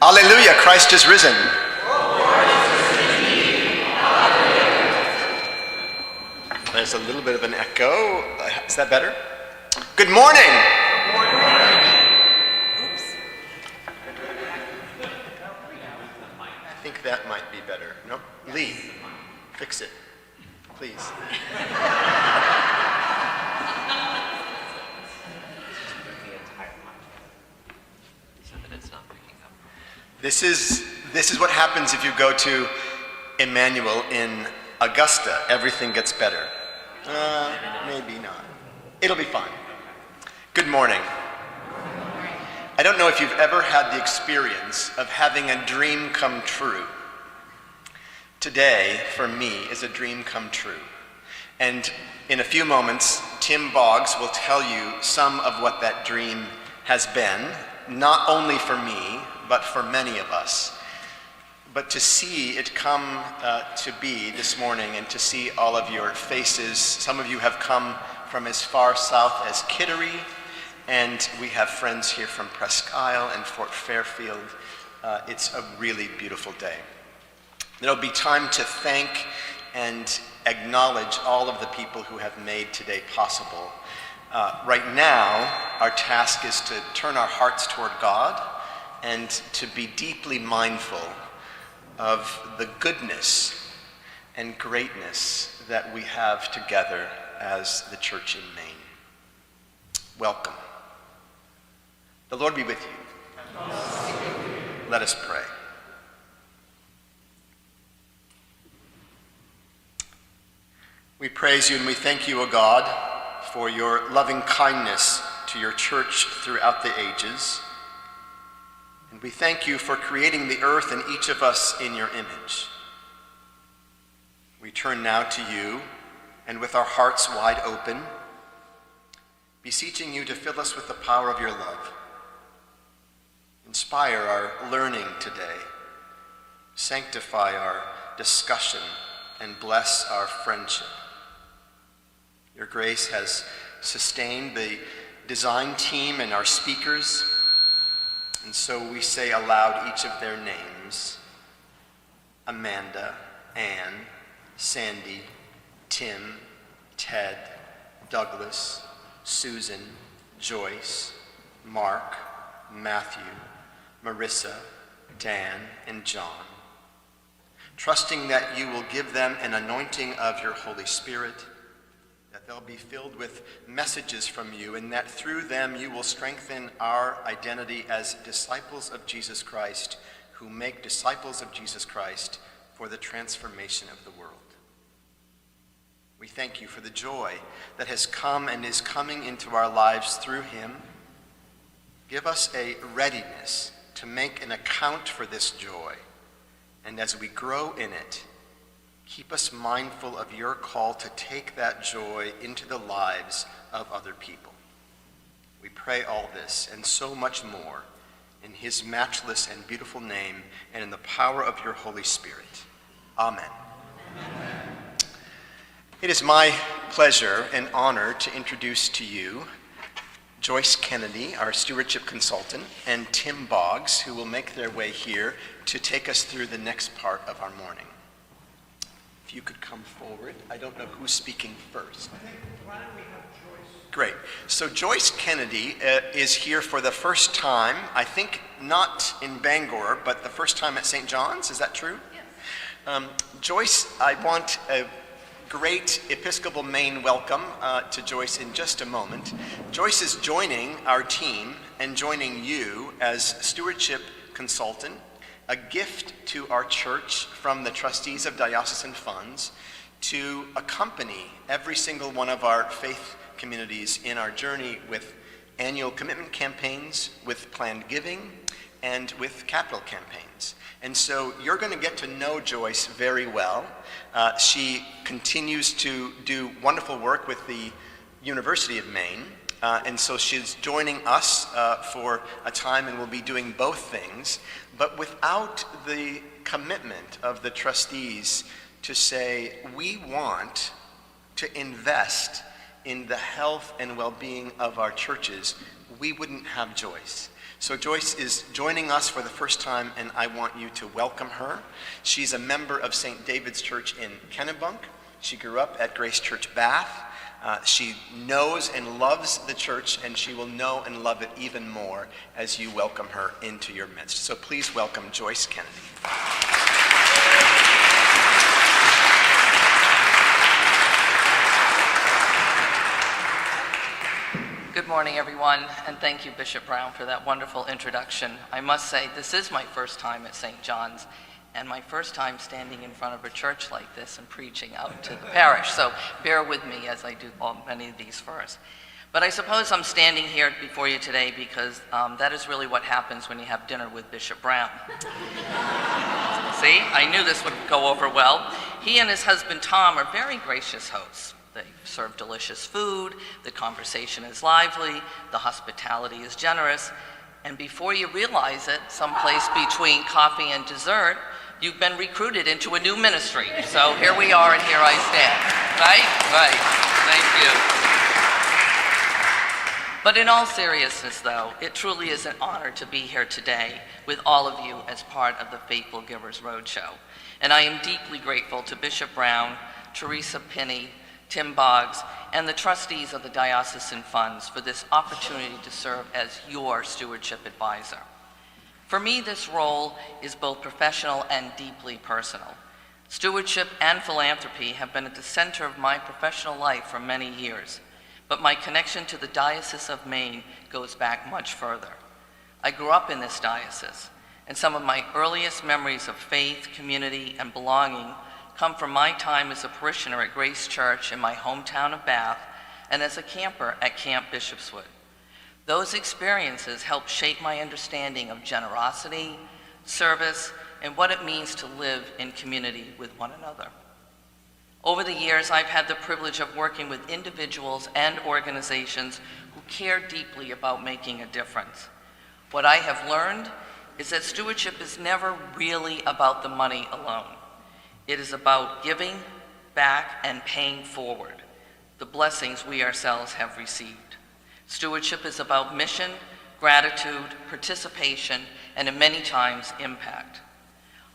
Alleluia, Christ is risen. There's a little bit of an echo. Is that better? Good morning. Good morning. Oops. I think that might be better. No? Lee, fix it, please. This is what happens if you go to Emmanuel in Augusta. Everything gets better. Maybe not. It'll be fine. Good morning. I don't know if you've ever had the experience of having a dream come true. Today, for me, is a dream come true. And in a few moments, Tim Boggs will tell you some of what that dream has been, not only for me, but for many of us. But to see it come to be this morning and to see all of your faces, some of you have come from as far south as Kittery, and we have friends here from Presque Isle and Fort Fairfield. It's a really beautiful day. There'll be time to thank and acknowledge all of the people who have made today possible. Right now, our task is to turn our hearts toward God and to be deeply mindful of the goodness and greatness that we have together as the church in Maine. Welcome. The Lord be with you. Let us pray. We praise you and we thank you, O God, for your loving kindness to your church throughout the ages. And we thank you for creating the earth and each of us in your image. We turn now to you, and with our hearts wide open, beseeching you to fill us with the power of your love. Inspire our learning today. Sanctify our discussion and bless our friendship. Your grace has sustained the design team and our speakers, and so we say aloud each of their names: Amanda, Anne, Sandy, Tim, Ted, Douglas, Susan, Joyce, Mark, Matthew, Marissa, Dan, and John. Trusting that you will give them an anointing of your Holy Spirit, that they'll be filled with messages from you, and that through them you will strengthen our identity as disciples of Jesus Christ, who make disciples of Jesus Christ for the transformation of the world. We thank you for the joy that has come and is coming into our lives through him. Give us a readiness to make an account for this joy, and as we grow in it, keep us mindful of your call to take that joy into the lives of other people. We pray all this and so much more in his matchless and beautiful name and in the power of your Holy Spirit. Amen. Amen. It is my pleasure and honor to introduce to you Joyce Kennedy, our stewardship consultant, and Tim Boggs, who will make their way here to take us through the next part of our morning. If you could come forward. I don't know who's speaking first. I think, why don't we have Joyce? Great. So Joyce Kennedy is here for the first time, I think not in Bangor, but the first time at St. John's. Is that true? Yes. Joyce, I want a great Episcopal Maine welcome to Joyce in just a moment. Joyce is joining our team and joining you as stewardship consultant, a gift to our church from the trustees of diocesan funds to accompany every single one of our faith communities in our journey with annual commitment campaigns, with planned giving, and with capital campaigns. And so you're going to get to know Joyce very well. She continues to do wonderful work with the University of Maine, and so she's joining us for a time and will be doing both things, but without the commitment of the trustees to say, we want to invest in the health and well-being of our churches, we wouldn't have Joyce. So Joyce is joining us for the first time, and I want you to welcome her. She's a member of St. David's Church in Kennebunk. She grew up at Grace Church Bath. She knows and loves the church, and she will know and love it even more as you welcome her into your midst. So please welcome Joyce Kennedy. Good morning, everyone, and thank you, Bishop Brown, for that wonderful introduction. I must say, this is my first time at St. John's, and my first time standing in front of a church like this and preaching out to the parish, so bear with me as I do many of these first. But I suppose I'm standing here before you today because that is really what happens when you have dinner with Bishop Brown. See, I knew this would go over well. He and his husband Tom are very gracious hosts. They serve delicious food, the conversation is lively, the hospitality is generous, and before you realize it, someplace between coffee and dessert, you've been recruited into a new ministry. So here we are, and here I stand. Right? Thank you. But in all seriousness, though, it truly is an honor to be here today with all of you as part of the Faithful Givers Roadshow. And I am deeply grateful to Bishop Brown, Teresa Pinney, Tim Boggs, and the trustees of the diocesan funds for this opportunity to serve as your stewardship advisor. For me, this role is both professional and deeply personal. Stewardship and philanthropy have been at the center of my professional life for many years, but my connection to the Diocese of Maine goes back much further. I grew up in this diocese, and some of my earliest memories of faith, community, and belonging come from my time as a parishioner at Grace Church in my hometown of Bath and as a camper at Camp Bishopswood. Those experiences helped shape my understanding of generosity, service, and what it means to live in community with one another. Over the years, I've had the privilege of working with individuals and organizations who care deeply about making a difference. What I have learned is that stewardship is never really about the money alone. It is about giving back and paying forward the blessings we ourselves have received. Stewardship is about mission, gratitude, participation, and in many times, impact.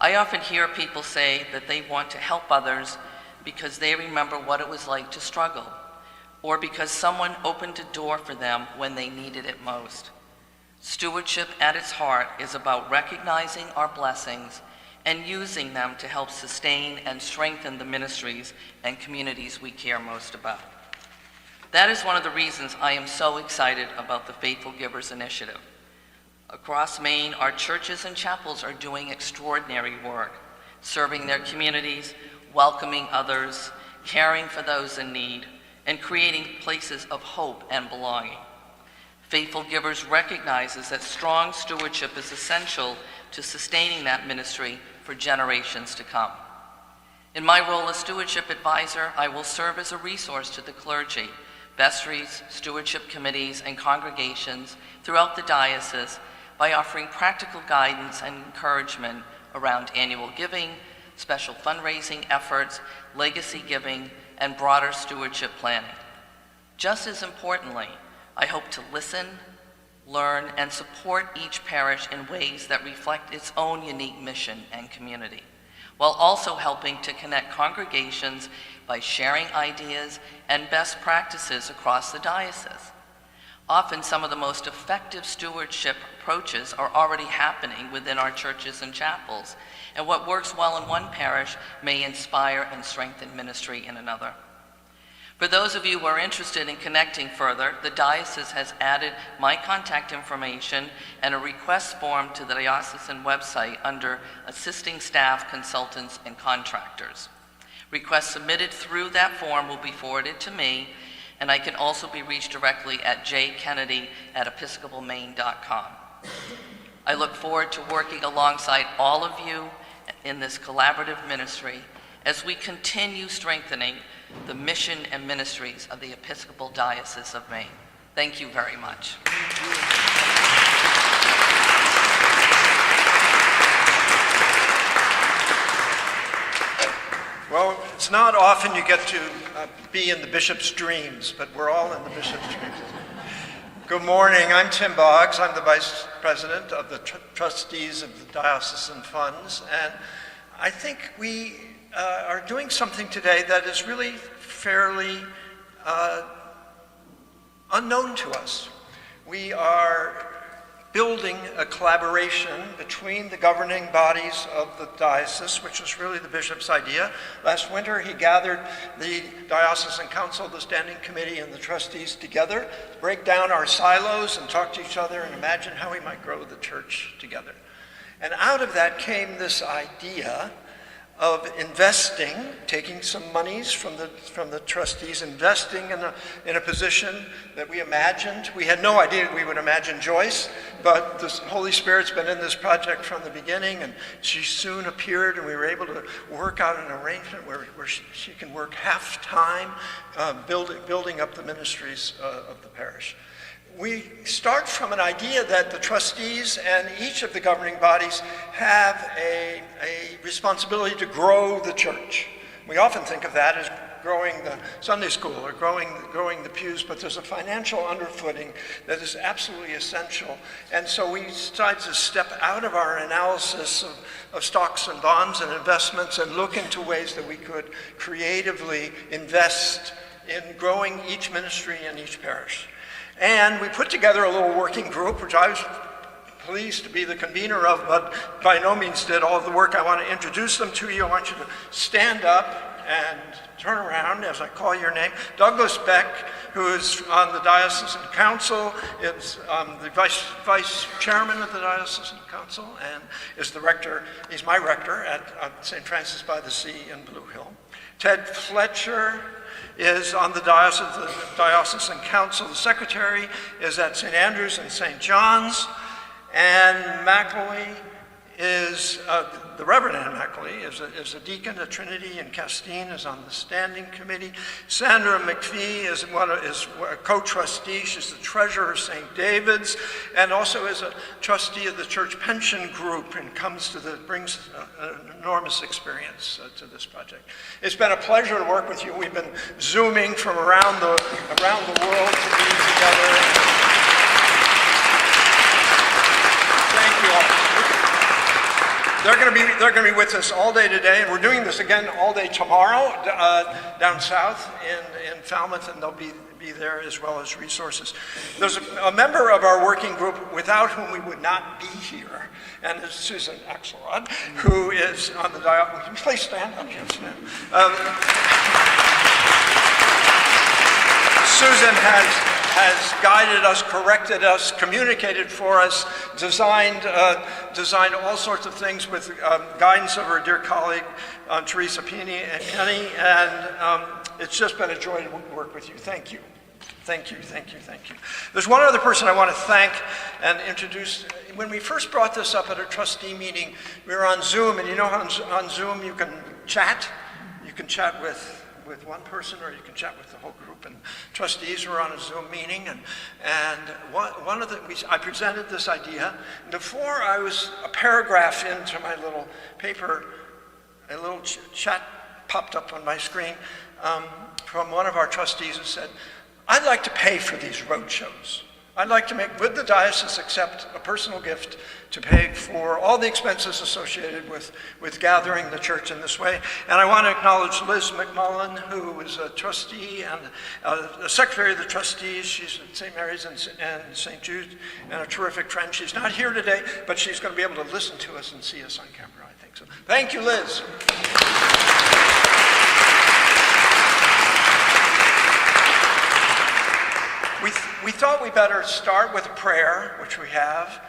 I often hear people say that they want to help others because they remember what it was like to struggle, or because someone opened a door for them when they needed it most. Stewardship at its heart is about recognizing our blessings and using them to help sustain and strengthen the ministries and communities we care most about. That is one of the reasons I am so excited about the Faithful Givers Initiative. Across Maine, our churches and chapels are doing extraordinary work, serving their communities, welcoming others, caring for those in need, and creating places of hope and belonging. Faithful Givers recognizes that strong stewardship is essential to sustaining that ministry for generations to come. In my role as stewardship advisor, I will serve as a resource to the clergy, vestries, stewardship committees, and congregations throughout the diocese by offering practical guidance and encouragement around annual giving, special fundraising efforts, legacy giving, and broader stewardship planning. Just as importantly, I hope to listen, learn, and support each parish in ways that reflect its own unique mission and community, while also helping to connect congregations by sharing ideas and best practices across the diocese. Often some of the most effective stewardship approaches are already happening within our churches and chapels, and what works well in one parish may inspire and strengthen ministry in another. For those of you who are interested in connecting further, the diocese has added my contact information and a request form to the diocesan website under Assisting Staff, Consultants, and Contractors. Requests submitted through that form will be forwarded to me, and I can also be reached directly at jkennedy@episcopalmaine.com. I look forward to working alongside all of you in this collaborative ministry as we continue strengthening the mission and ministries of the Episcopal Diocese of Maine. Thank you very much. Well, it's not often you get to be in the bishop's dreams, but we're all in the bishop's dreams. Good morning. I'm Tim Boggs. I'm the Vice President of the Trustees of the Diocesan Funds. And I think we are doing something today that is really fairly unknown to us. We are building a collaboration between the governing bodies of the diocese, which was really the bishop's idea. Last winter, he gathered the diocesan council, the standing committee, and the trustees together to break down our silos and talk to each other and imagine how we might grow the church together. And out of that came this idea of investing, taking some monies from the trustees, investing in a position that we imagined. We had no idea we would imagine Joyce, but the Holy Spirit's been in this project from the beginning, and she soon appeared, and we were able to work out an arrangement where she can work half-time, building up the ministries of the parish. We start from an idea that the trustees and each of the governing bodies have a responsibility to grow the church. We often think of that as growing the Sunday school or growing the pews, but there's a financial underfooting that is absolutely essential. And so we decided to step out of our analysis of stocks and bonds and investments and look into ways that we could creatively invest in growing each ministry in each parish. And we put together a little working group, which I was pleased to be the convener of, but by no means did all of the work. I want to introduce them to you. I want you to stand up and turn around as I call your name. Douglas Beck, who is on the Diocesan Council, is the vice chairman of the Diocesan Council, and is the rector. He's my rector at St. Francis by the Sea in Blue Hill. Ted Fletcher is on the Diocesan Council. The secretary is at St. Andrews and St. John's. Ann Mackley is, the Reverend Ann Mackley is a deacon at Trinity, and Castine is on the standing committee. Sandra McPhee is a co-trustee. She's the treasurer of St. David's, and also is a trustee of the church pension group, and brings an enormous experience to this project. It's been a pleasure to work with you. We've been Zooming from around the world to be together. Thank you all. They're going to be with us all day today, and we're doing this again all day tomorrow down south in Falmouth, and they'll be there as well as resources. There's a member of our working group without whom we would not be here, and it's Susan Axelrod, who is on the diocese. Please stand up. Yes, Susan has guided us, corrected us, communicated for us, designed all sorts of things with guidance of her dear colleague, Teresa Penny, and it's just been a joy to work with you. Thank you. Thank you, thank you, thank you. There's one other person I want to thank and introduce. When we first brought this up at a trustee meeting, we were on Zoom, and you know how on Zoom you can chat? You can chat with one person, or you can chat with the whole group, and trustees were on a Zoom meeting, and I presented this idea. Before I was a paragraph into my little paper, a little chat popped up on my screen from one of our trustees who said, "I'd like to pay for these roadshows. I'd like to would the diocese accept a personal gift to pay for all the expenses associated with gathering the church in this way?" And I want to acknowledge Liz McMullen, who is a trustee and a secretary of the trustees. She's at St. Mary's and St. Jude, and a terrific friend. She's not here today, but she's going to be able to listen to us and see us on camera, I think. So thank you, Liz. We thought we better start with a prayer, which we have,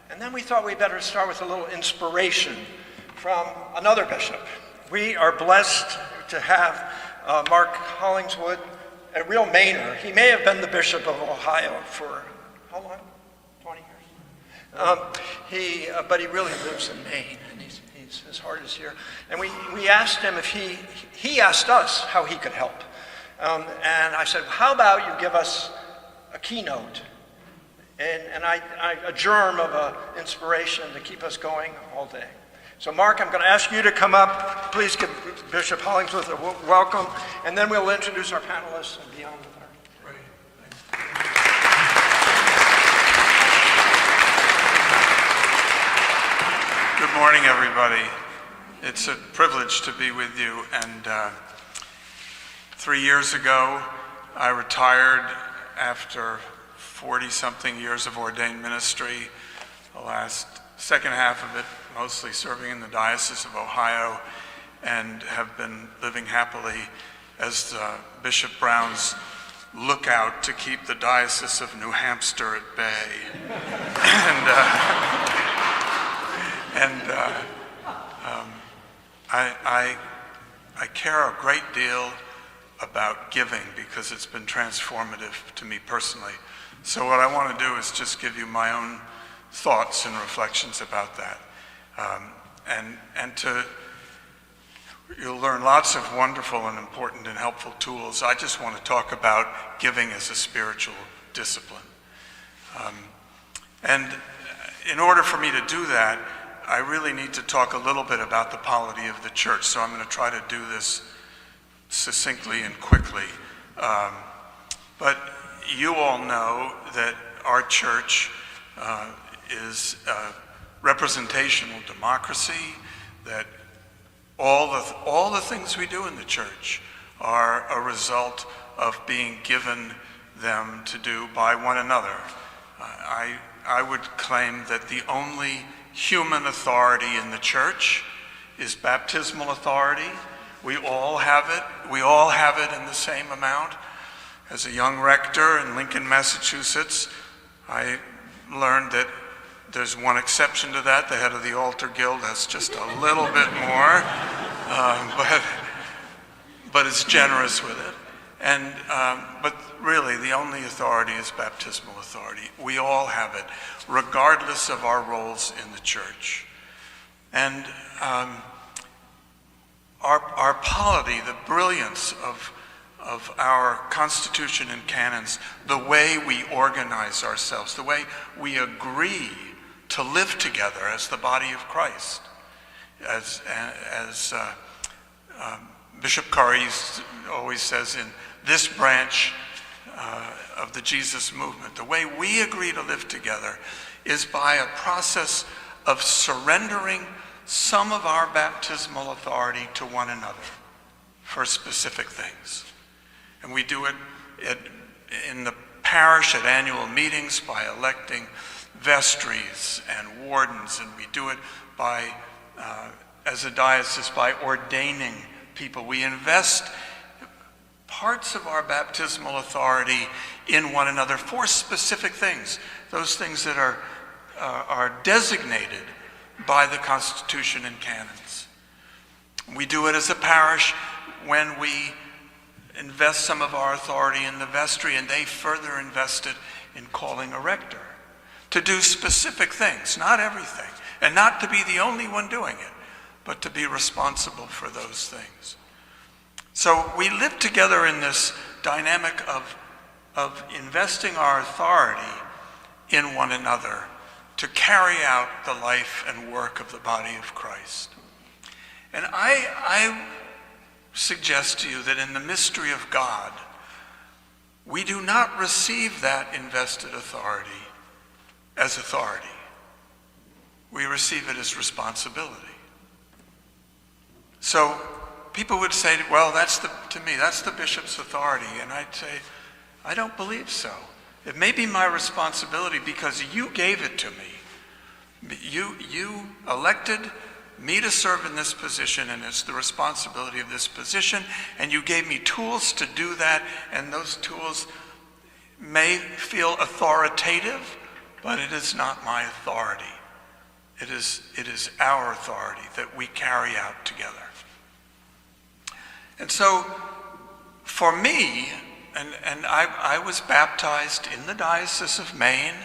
and then we thought we better start with a little inspiration from another bishop. We are blessed to have Mark Hollingswood, a real Mainer. He may have been the Bishop of Ohio for, how long? 20 years? But he really lives in Maine, and his heart is here. And we asked him if he asked us how he could help. And I said, how about you give us a keynote and a germ of inspiration to keep us going all day. So Mark, I'm going to ask you to come up. Please give Bishop Hollingsworth a welcome, and then we'll introduce our panelists and be on with our... morning, everybody. It's a privilege to be with you. And 3 years ago, I retired after 40-something years of ordained ministry, the second half of it mostly serving in the Diocese of Ohio, and have been living happily as Bishop Brown's lookout to keep the Diocese of New Hampshire at bay. I care a great deal about giving because it's been transformative to me personally. So what I want to do is just give you my own thoughts and reflections about that. You'll learn lots of wonderful and important and helpful tools. I just want to talk about giving as a spiritual discipline. And in order for me to do that, I really need to talk a little bit about the polity of the church. So I'm going to try to do this succinctly and quickly. But you all know that our church is a representational democracy, that all the things we do in the church are a result of being given them to do by one another. I would claim that the only human authority in the church is baptismal authority. We all have it. We all have it in the same amount. As a young rector in Lincoln, Massachusetts, I learned that there's one exception to that. The head of the altar guild has just a little bit more, but is generous with it. But really, the only authority is baptismal authority. We all have it, regardless of our roles in the church. And our polity, the brilliance of our Constitution and canons, the way we organize ourselves, the way we agree to live together as the body of Christ, as Bishop Curry always says in this branch of the Jesus movement, the way we agree to live together is by a process of surrendering some of our baptismal authority to one another for specific things. And we do it in the parish at annual meetings by electing vestries and wardens, and we do it by, as a diocese, by ordaining people. We invest parts of our baptismal authority in one another for specific things, those things that are designated by the Constitution and canons. We do it as a parish when we invest some of our authority in the vestry, and they further invest it in calling a rector to do specific things, not everything, and not to be the only one doing it, but to be responsible for those things. So we live together in this dynamic of investing our authority in one another to carry out the life and work of the body of Christ. And I suggest to you that in the mystery of God, we do not receive that invested authority as authority. We receive it as responsibility. So people would say, well, to me, that's the bishop's authority. And I'd say, I don't believe so. It may be my responsibility because you gave it to me. You elected me to serve in this position, and it's the responsibility of this position, and you gave me tools to do that, and those tools may feel authoritative, but it is not my authority. It is our authority that we carry out together. And so, for me, and I was baptized in the Diocese of Maine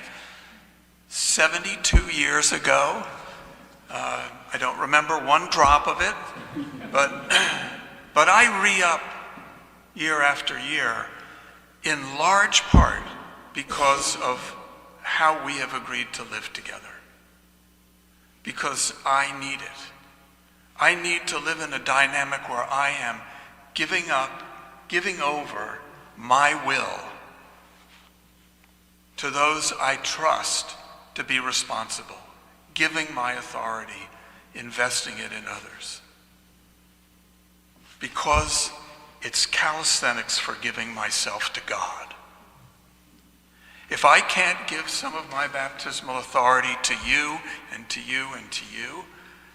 72 years ago. I don't remember one drop of it, but I re-up year after year in large part because of how we have agreed to live together. Because I need it. I need to live in a dynamic where I am giving over my will to those I trust to be responsible, giving my authority investing it in others. Because it's calisthenics for giving myself to God. If I can't give some of my baptismal authority to you and to you and to you,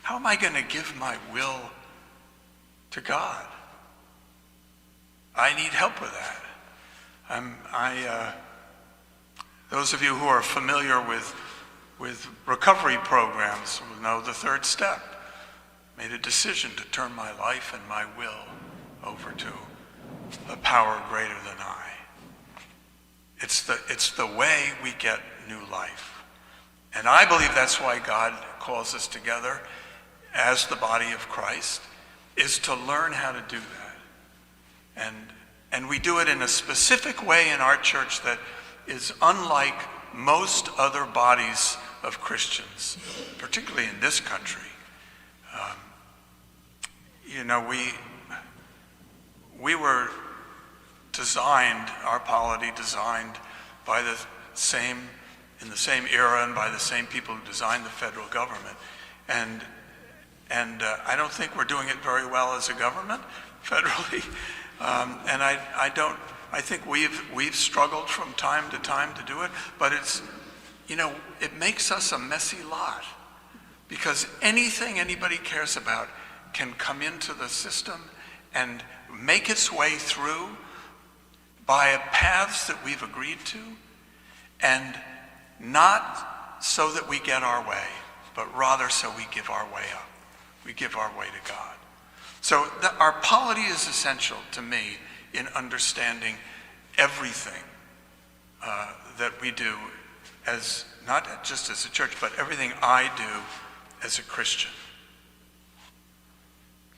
how am I going to give my will to God? I need help with that. Those of you who are familiar with recovery programs will know the third step. Made a decision to turn my life and my will over to a power greater than I. It's the way we get new life. And I believe that's why God calls us together as the body of Christ, is to learn how to do that. And we do it in a specific way in our church that is unlike most other bodies of Christians, particularly in this country. We were designed, our polity designed by in the same era and by the same people who designed the federal government. And I don't think we're doing it very well as a government federally. And I think we've struggled from time to do it, but it makes us a messy lot, because anything anybody cares about can come into the system and make its way through by paths that we've agreed to, and not so that we get our way, but rather so we give our way up. We give our way to God. So our polity is essential to me in understanding everything that we do, as not just as a church, but everything I do as a Christian.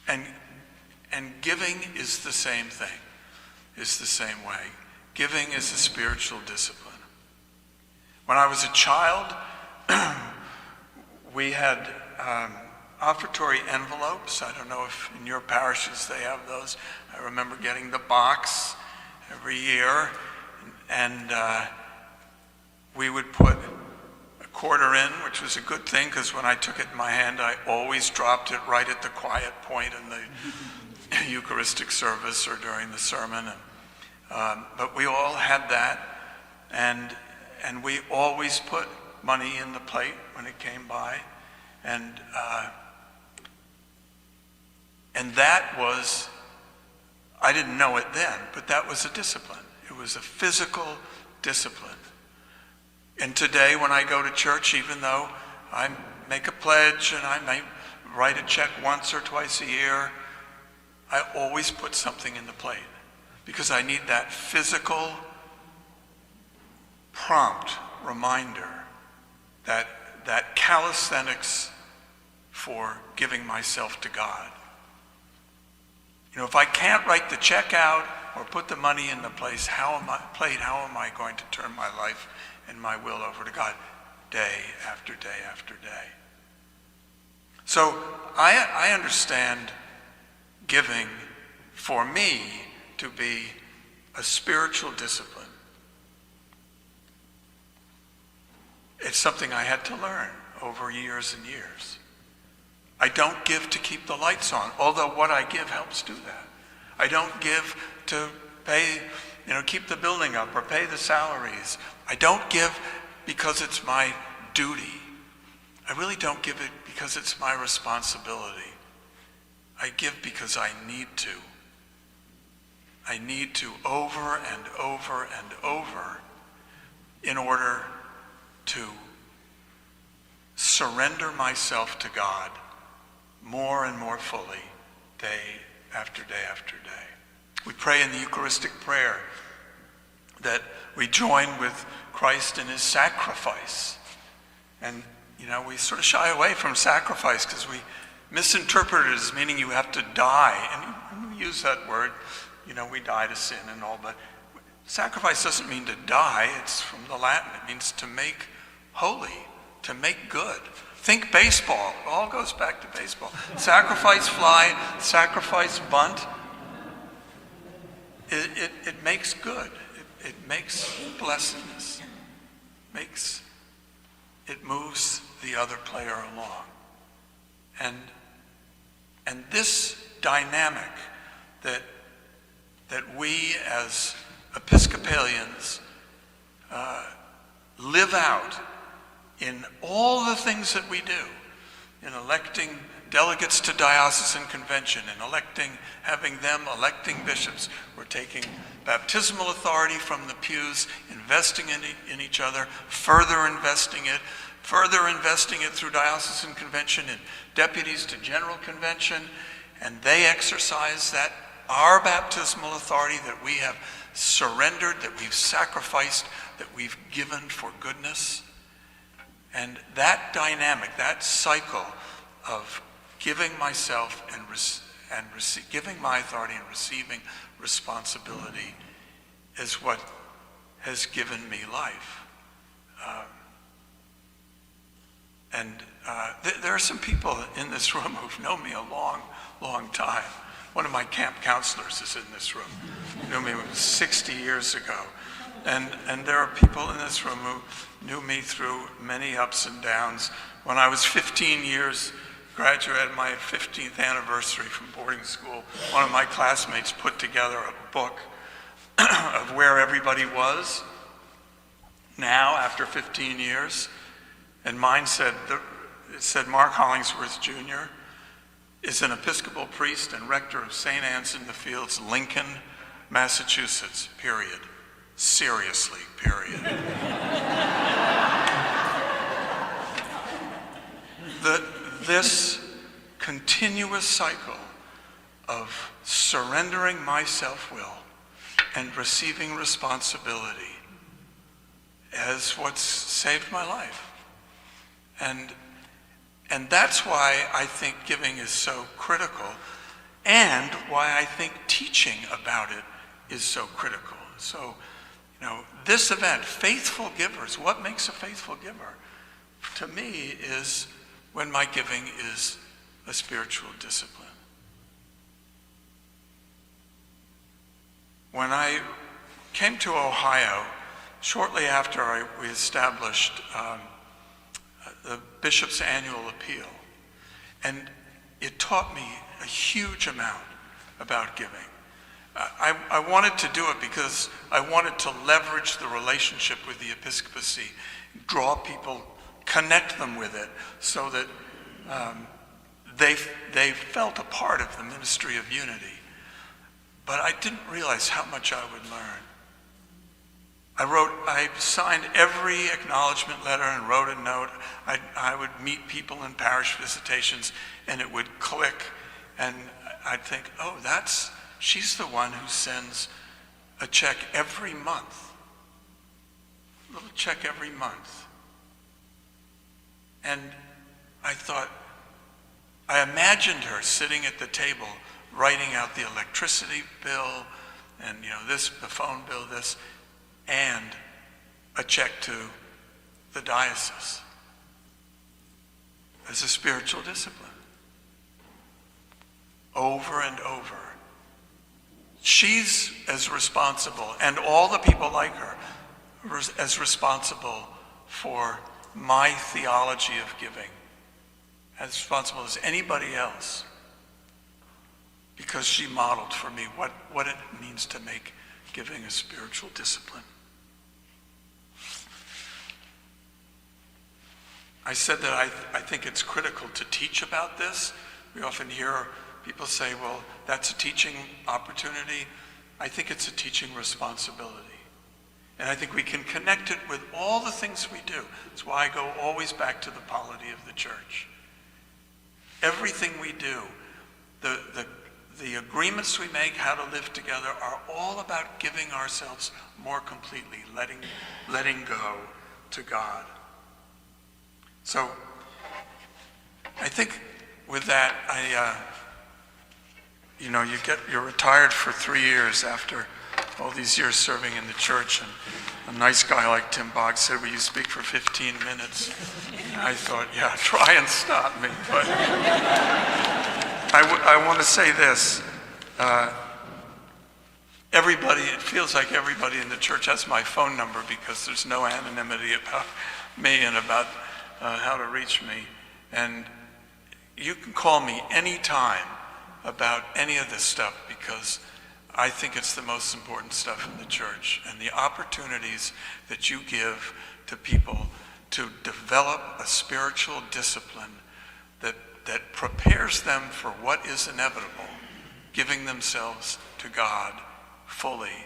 And giving is the same thing, is the same way. Giving is a spiritual discipline. When I was a child, we had offertory envelopes. I don't know if in your parishes they have those. I remember getting the box every year, and we would put a quarter in, which was a good thing, because when I took it in my hand, I always dropped it right at the quiet point in the Eucharistic service or during the sermon. But we all had that, and we always put money in the plate when it came by, and that was, I didn't know it then, but that was a discipline. It was a physical discipline. And today when I go to church, even though I make a pledge and I may write a check once or twice a year, I always put something in the plate, because I need that physical, prompt reminder that calisthenics for giving myself to God. If I can't write the check out or put the money in the place, how am I going to turn my life and my will over to God day after day after day? So I understand giving for me to be a spiritual discipline. It's something I had to learn over years and years. I don't give to keep the lights on, although what I give helps do that. I don't give to pay, keep the building up or pay the salaries. I don't give because it's my duty. I really don't give it because it's my responsibility. I give because I need to. I need to over and over and over in order to surrender myself to God more and more fully, day after day after day. We pray in the Eucharistic prayer that we join with Christ in his sacrifice. And, we sort of shy away from sacrifice because we misinterpret it as meaning you have to die. And we use that word, we die to sin and all, but sacrifice doesn't mean to die. It's from the Latin. It means to make holy, to make good. Think baseball. It all goes back to baseball. Sacrifice fly, sacrifice bunt. It makes good. It makes blessedness. It moves the other player along. And this dynamic that we as Episcopalians live out in all the things that we do, in electing delegates to diocesan convention, and having them electing bishops. We're taking baptismal authority from the pews, investing in each other, further investing it through diocesan convention and deputies to general convention, and they exercise that, our baptismal authority that we have surrendered, that we've sacrificed, that we've given for goodness. And that dynamic, that cycle of giving myself and giving my authority and receiving responsibility is what has given me life. There are some people in this room who've known me a long, long time. One of my camp counselors is in this room. He knew me 60 years ago. And there are people in this room who knew me through many ups and downs. When I was 15 years, graduated my 15th anniversary from boarding school, one of my classmates put together a book of where everybody was now after 15 years. And mine said, Mark Hollingsworth Jr. is an Episcopal priest and rector of St. Anne's in the Fields, Lincoln, Massachusetts, period. Seriously, period. This continuous cycle of surrendering my self-will and receiving responsibility is what's saved my life. And that's why I think giving is so critical, and why I think teaching about it is so critical. So, this event, Faithful Givers, what makes a faithful giver? To me, is when my giving is a spiritual discipline. When I came to Ohio, shortly after we established the Bishop's Annual Appeal, and it taught me a huge amount about giving. I wanted to do it because I wanted to leverage the relationship with the episcopacy, draw people, connect them with it, so that they felt a part of the ministry of unity. But I didn't realize how much I would learn. I signed every acknowledgement letter and wrote a note. I would meet people in parish visitations, and it would click, and I'd think, oh, she's the one who sends a check every month. A little check every month. And I thought, I imagined her sitting at the table writing out the electricity bill and the phone bill, and a check to the diocese as a spiritual discipline. Over and over. She's as responsible, and all the people like her, as responsible for my theology of giving, as responsible as anybody else, because she modeled for me what it means to make giving a spiritual discipline. I said that I think it's critical to teach about this. We often hear people say, well, that's a teaching opportunity. I think it's a teaching responsibility. And I think we can connect it with all the things we do. That's why I go always back to the polity of the church. Everything we do, the agreements we make, how to live together, are all about giving ourselves more completely, letting go to God. So I think with that, you're retired for 3 years after all these years serving in the church, and a nice guy like Tim Boggs said, will you speak for 15 minutes? And I thought, yeah, try and stop me. But I want to say this. It feels like everybody in the church has my phone number, because there's no anonymity about me and about how to reach me. And you can call me anytime about any of this stuff, because I think it's the most important stuff in the church, and the opportunities that you give to people to develop a spiritual discipline that prepares them for what is inevitable, giving themselves to God fully,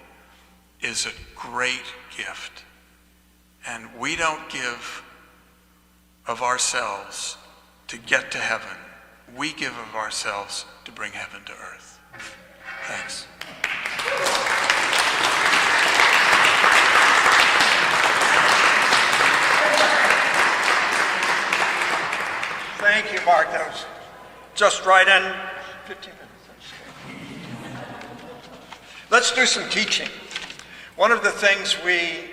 is a great gift. And we don't give of ourselves to get to heaven. We give of ourselves to bring heaven to earth. Thanks. Thank you, Mark. That was just right in 15 minutes. Let's do some teaching. One of the things we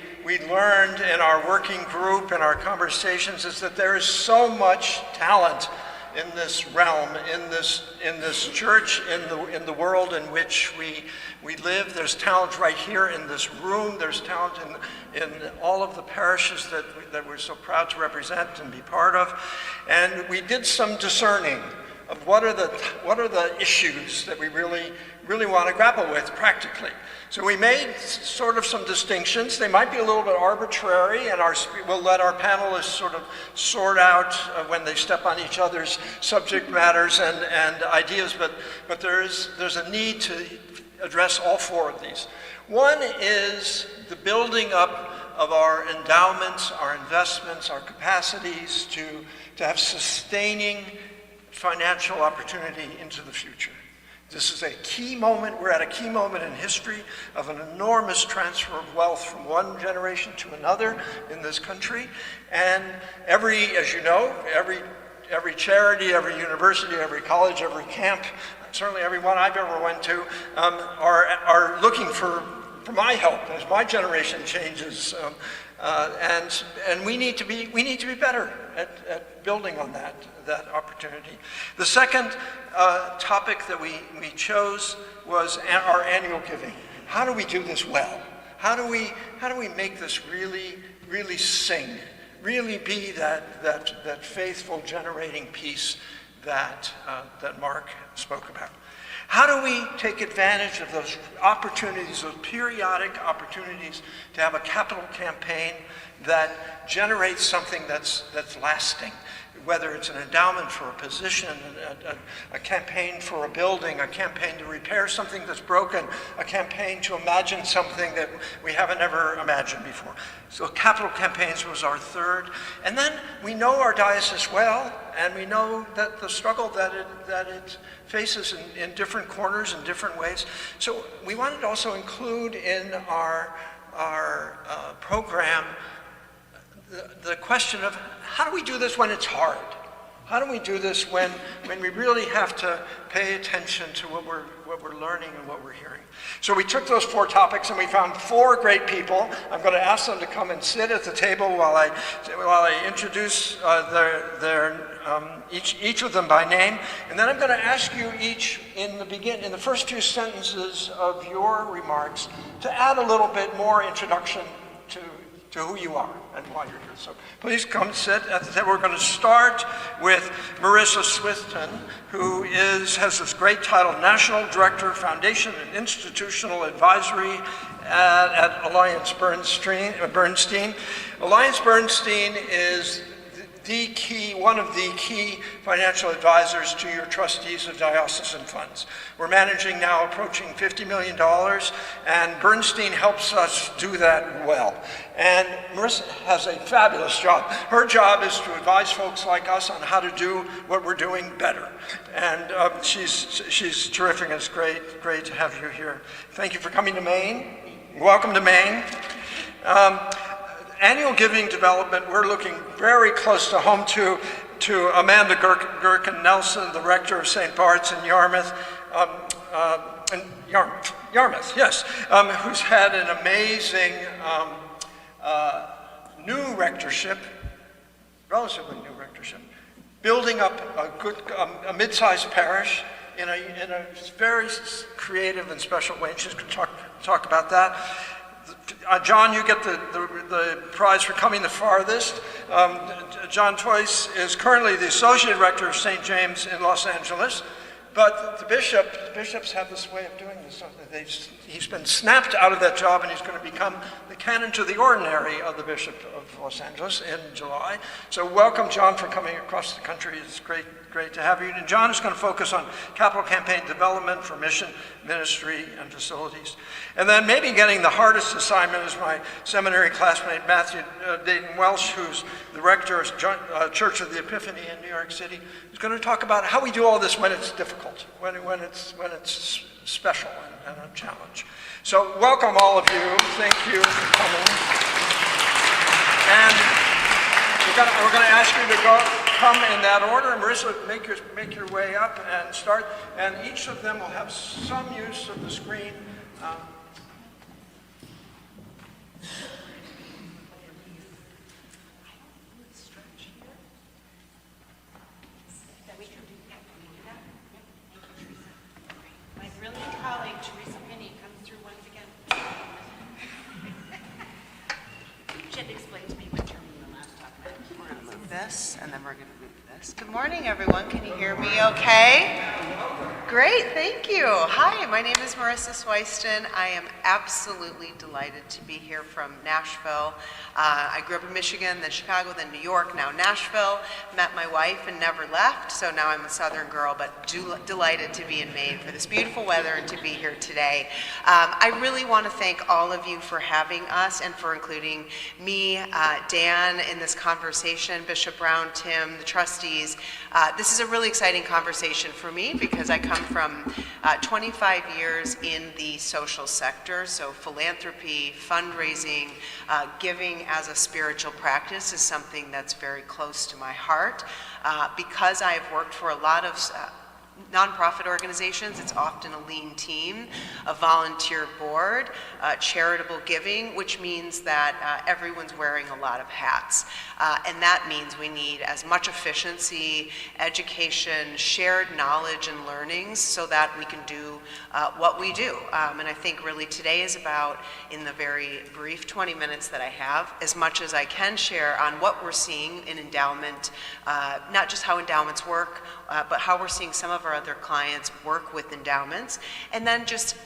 learned in our working group, in our conversations, is that there is so much talent in this realm, in this church, in the world in which we live. There's talent right here in this room. There's talent in all of the parishes that we're so proud to represent and be part of. And we did some discerning of what are the issues that we really want to grapple with practically. So we made sort of some distinctions. They might be a little bit arbitrary, and we'll let our panelists sort of sort out when they step on each other's subject matters and ideas, but there's a need to address all four of these. One is the building up of our endowments, our investments, our capacities to have sustaining financial opportunity into the future. This is a key moment. We're at a key moment in history of an enormous transfer of wealth from one generation to another in this country. And as you know, every charity, every university, every college, every camp, certainly every one I've ever went to, are looking for my help as my generation changes. And we need to be better at building on that opportunity. The second topic that we chose was our annual giving. How do we do this well? How do we make this really sing, really be that faithful generating piece that Mark spoke about? How do we take advantage of those opportunities, those periodic opportunities to have a capital campaign that generates something that's lasting? Whether it's an endowment for a position, a campaign for a building, a campaign to repair something that's broken, a campaign to imagine something that we haven't ever imagined before. So capital campaigns was our third. And then we know our diocese well, and we know that the struggle that it faces in different corners in different ways. So we wanted to also include in our program the question of how do we do this when it's hard? How do we do this when we really have to pay attention to what we're learning and what we're hearing? So we took those four topics and we found four great people. I'm going to ask them to come and sit at the table while I introduce each of them by name, and then I'm going to ask you each in the first few sentences of your remarks to add a little bit more introduction to who you are and why you're here. So please come sit at the table. We're going to start with Marissa Swithton, who has this great title, National Director, Foundation and Institutional Advisory at Alliance Bernstein. Alliance Bernstein is one of the key financial advisors to your trustees of diocesan funds. We're managing now approaching $50 million, and Bernstein helps us do that well. And Marissa has a fabulous job. Her job is to advise folks like us on how to do what we're doing better. And she's terrific, and it's great to have you here. Thank you for coming to Maine. Welcome to Maine. Annual giving development, we're looking very close to home to Amanda Gherkin Nelson, the rector of St. Bart's in Yarmouth, Yarmouth, yes, who's had an amazing new rectorship, relatively new rectorship, building up a mid-sized parish in a very creative and special way. And she's going to talk about that. John, you get the prize for coming the farthest. John Toyce is currently the Associate Rector of St. James in Los Angeles, but the bishops have this way of doing this. He's been snapped out of that job, and he's going to become the canon to the ordinary of the Bishop of Los Angeles in July. So welcome, John, for coming across the country. It's great to have you. And John is going to focus on capital campaign development for mission, ministry, and facilities. And then maybe getting the hardest assignment is my seminary classmate, Matthew Dayton Welsh, who's the rector of Church of the Epiphany in New York City. He's going to talk about how we do all this when it's difficult, when it's special and a challenge. So welcome all of you. Thank you for coming. And we're going to ask you to come in that order. And Marissa, make your way up and start. And each of them will have some use of the screen. And then we're going to move this. Good morning, everyone. Can you hear me okay? Great, thank you. Hi, my name is Marissa Sweiston. I am absolutely delighted to be here from Nashville. I grew up in Michigan, then Chicago, then New York, now Nashville. Met my wife and never left, so now I'm a Southern girl, but delighted to be in Maine for this beautiful weather and to be here today. I really want to thank all of you for having us and for including me, Dan, in this conversation, Bishop Brown, Tim, the trustees. This is a really exciting conversation for me because I come from 25 years in the social sector, so philanthropy, fundraising, giving as a spiritual practice is something that's very close to my heart. Because I've worked for a lot of nonprofit organizations, it's often a lean team, a volunteer board, charitable giving, which means that everyone's wearing a lot of hats. And that means we need as much efficiency, education, shared knowledge and learnings so that we can do what we do. And I think really today is about, in the very brief 20 minutes that I have, as much as I can share on what we're seeing in endowment, not just how endowments work, but how we're seeing some of our other clients work with endowments. And then just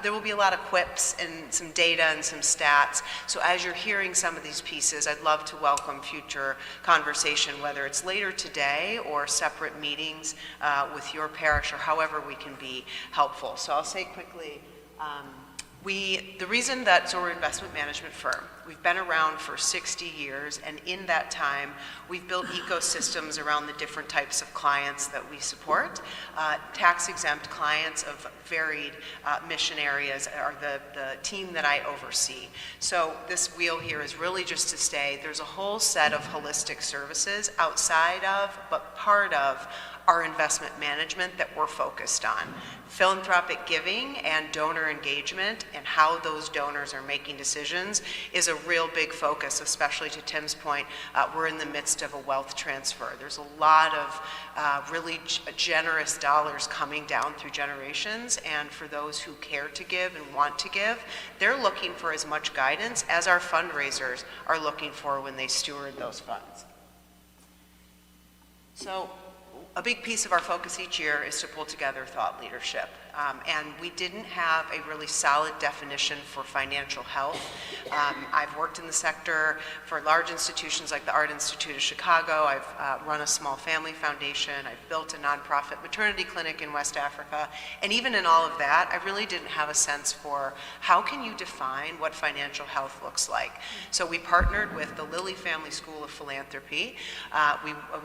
there will be a lot of quips and some data and some stats. So as you're hearing some of these pieces, I'd love to welcome future conversation, whether it's later today or separate meetings with your parish or however we can be helpful. So I'll say quickly, the reason that we're an investment management firm, we've been around for 60 years, and in that time, we've built ecosystems around the different types of clients that we support. Tax-exempt clients of varied mission areas are the team that I oversee. So this wheel here is really just to say there's a whole set of holistic services outside of, but part of, our investment management that we're focused on. Philanthropic giving and donor engagement and how those donors are making decisions is a real big focus, especially to Tim's point. We're in the midst of a wealth transfer. There's a lot of really generous dollars coming down through generations, and for those who care to give and want to give, they're looking for as much guidance as our fundraisers are looking for when they steward those funds. So, a big piece of our focus each year is to pull together thought leadership. And we didn't have a really solid definition for financial health. I've worked in the sector for large institutions like the Art Institute of Chicago. I've run a small family foundation. I've built a nonprofit maternity clinic in West Africa. And even in all of that, I really didn't have a sense for how can you define what financial health looks like. So we partnered with the Lilly Family School of Philanthropy.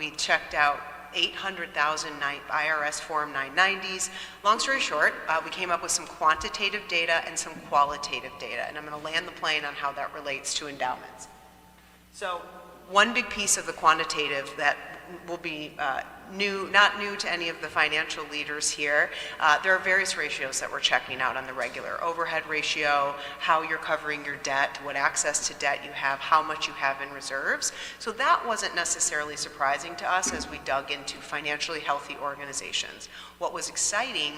We checked out 800,000 IRS Form 990s. Long story short, we came up with some quantitative data and some qualitative data, and I'm going to land the plane on how that relates to endowments. So one big piece of the quantitative that will be not new to any of the financial leaders here. There are various ratios that we're checking out on the regular. Overhead ratio, how you're covering your debt, what access to debt you have, how much you have in reserves. So that wasn't necessarily surprising to us as we dug into financially healthy organizations. What was exciting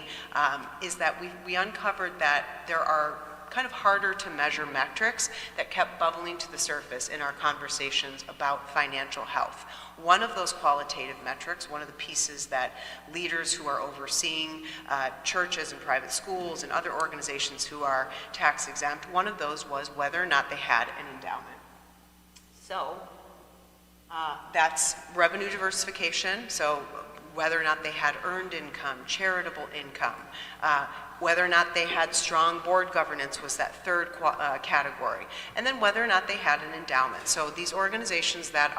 is that we uncovered that there are kind of harder to measure metrics that kept bubbling to the surface in our conversations about financial health. One of those qualitative metrics, one of the pieces that leaders who are overseeing churches and private schools and other organizations who are tax exempt, one of those was whether or not they had an endowment. So that's revenue diversification, so whether or not they had earned income, charitable income, whether or not they had strong board governance was that third category, and then whether or not they had an endowment. So these organizations that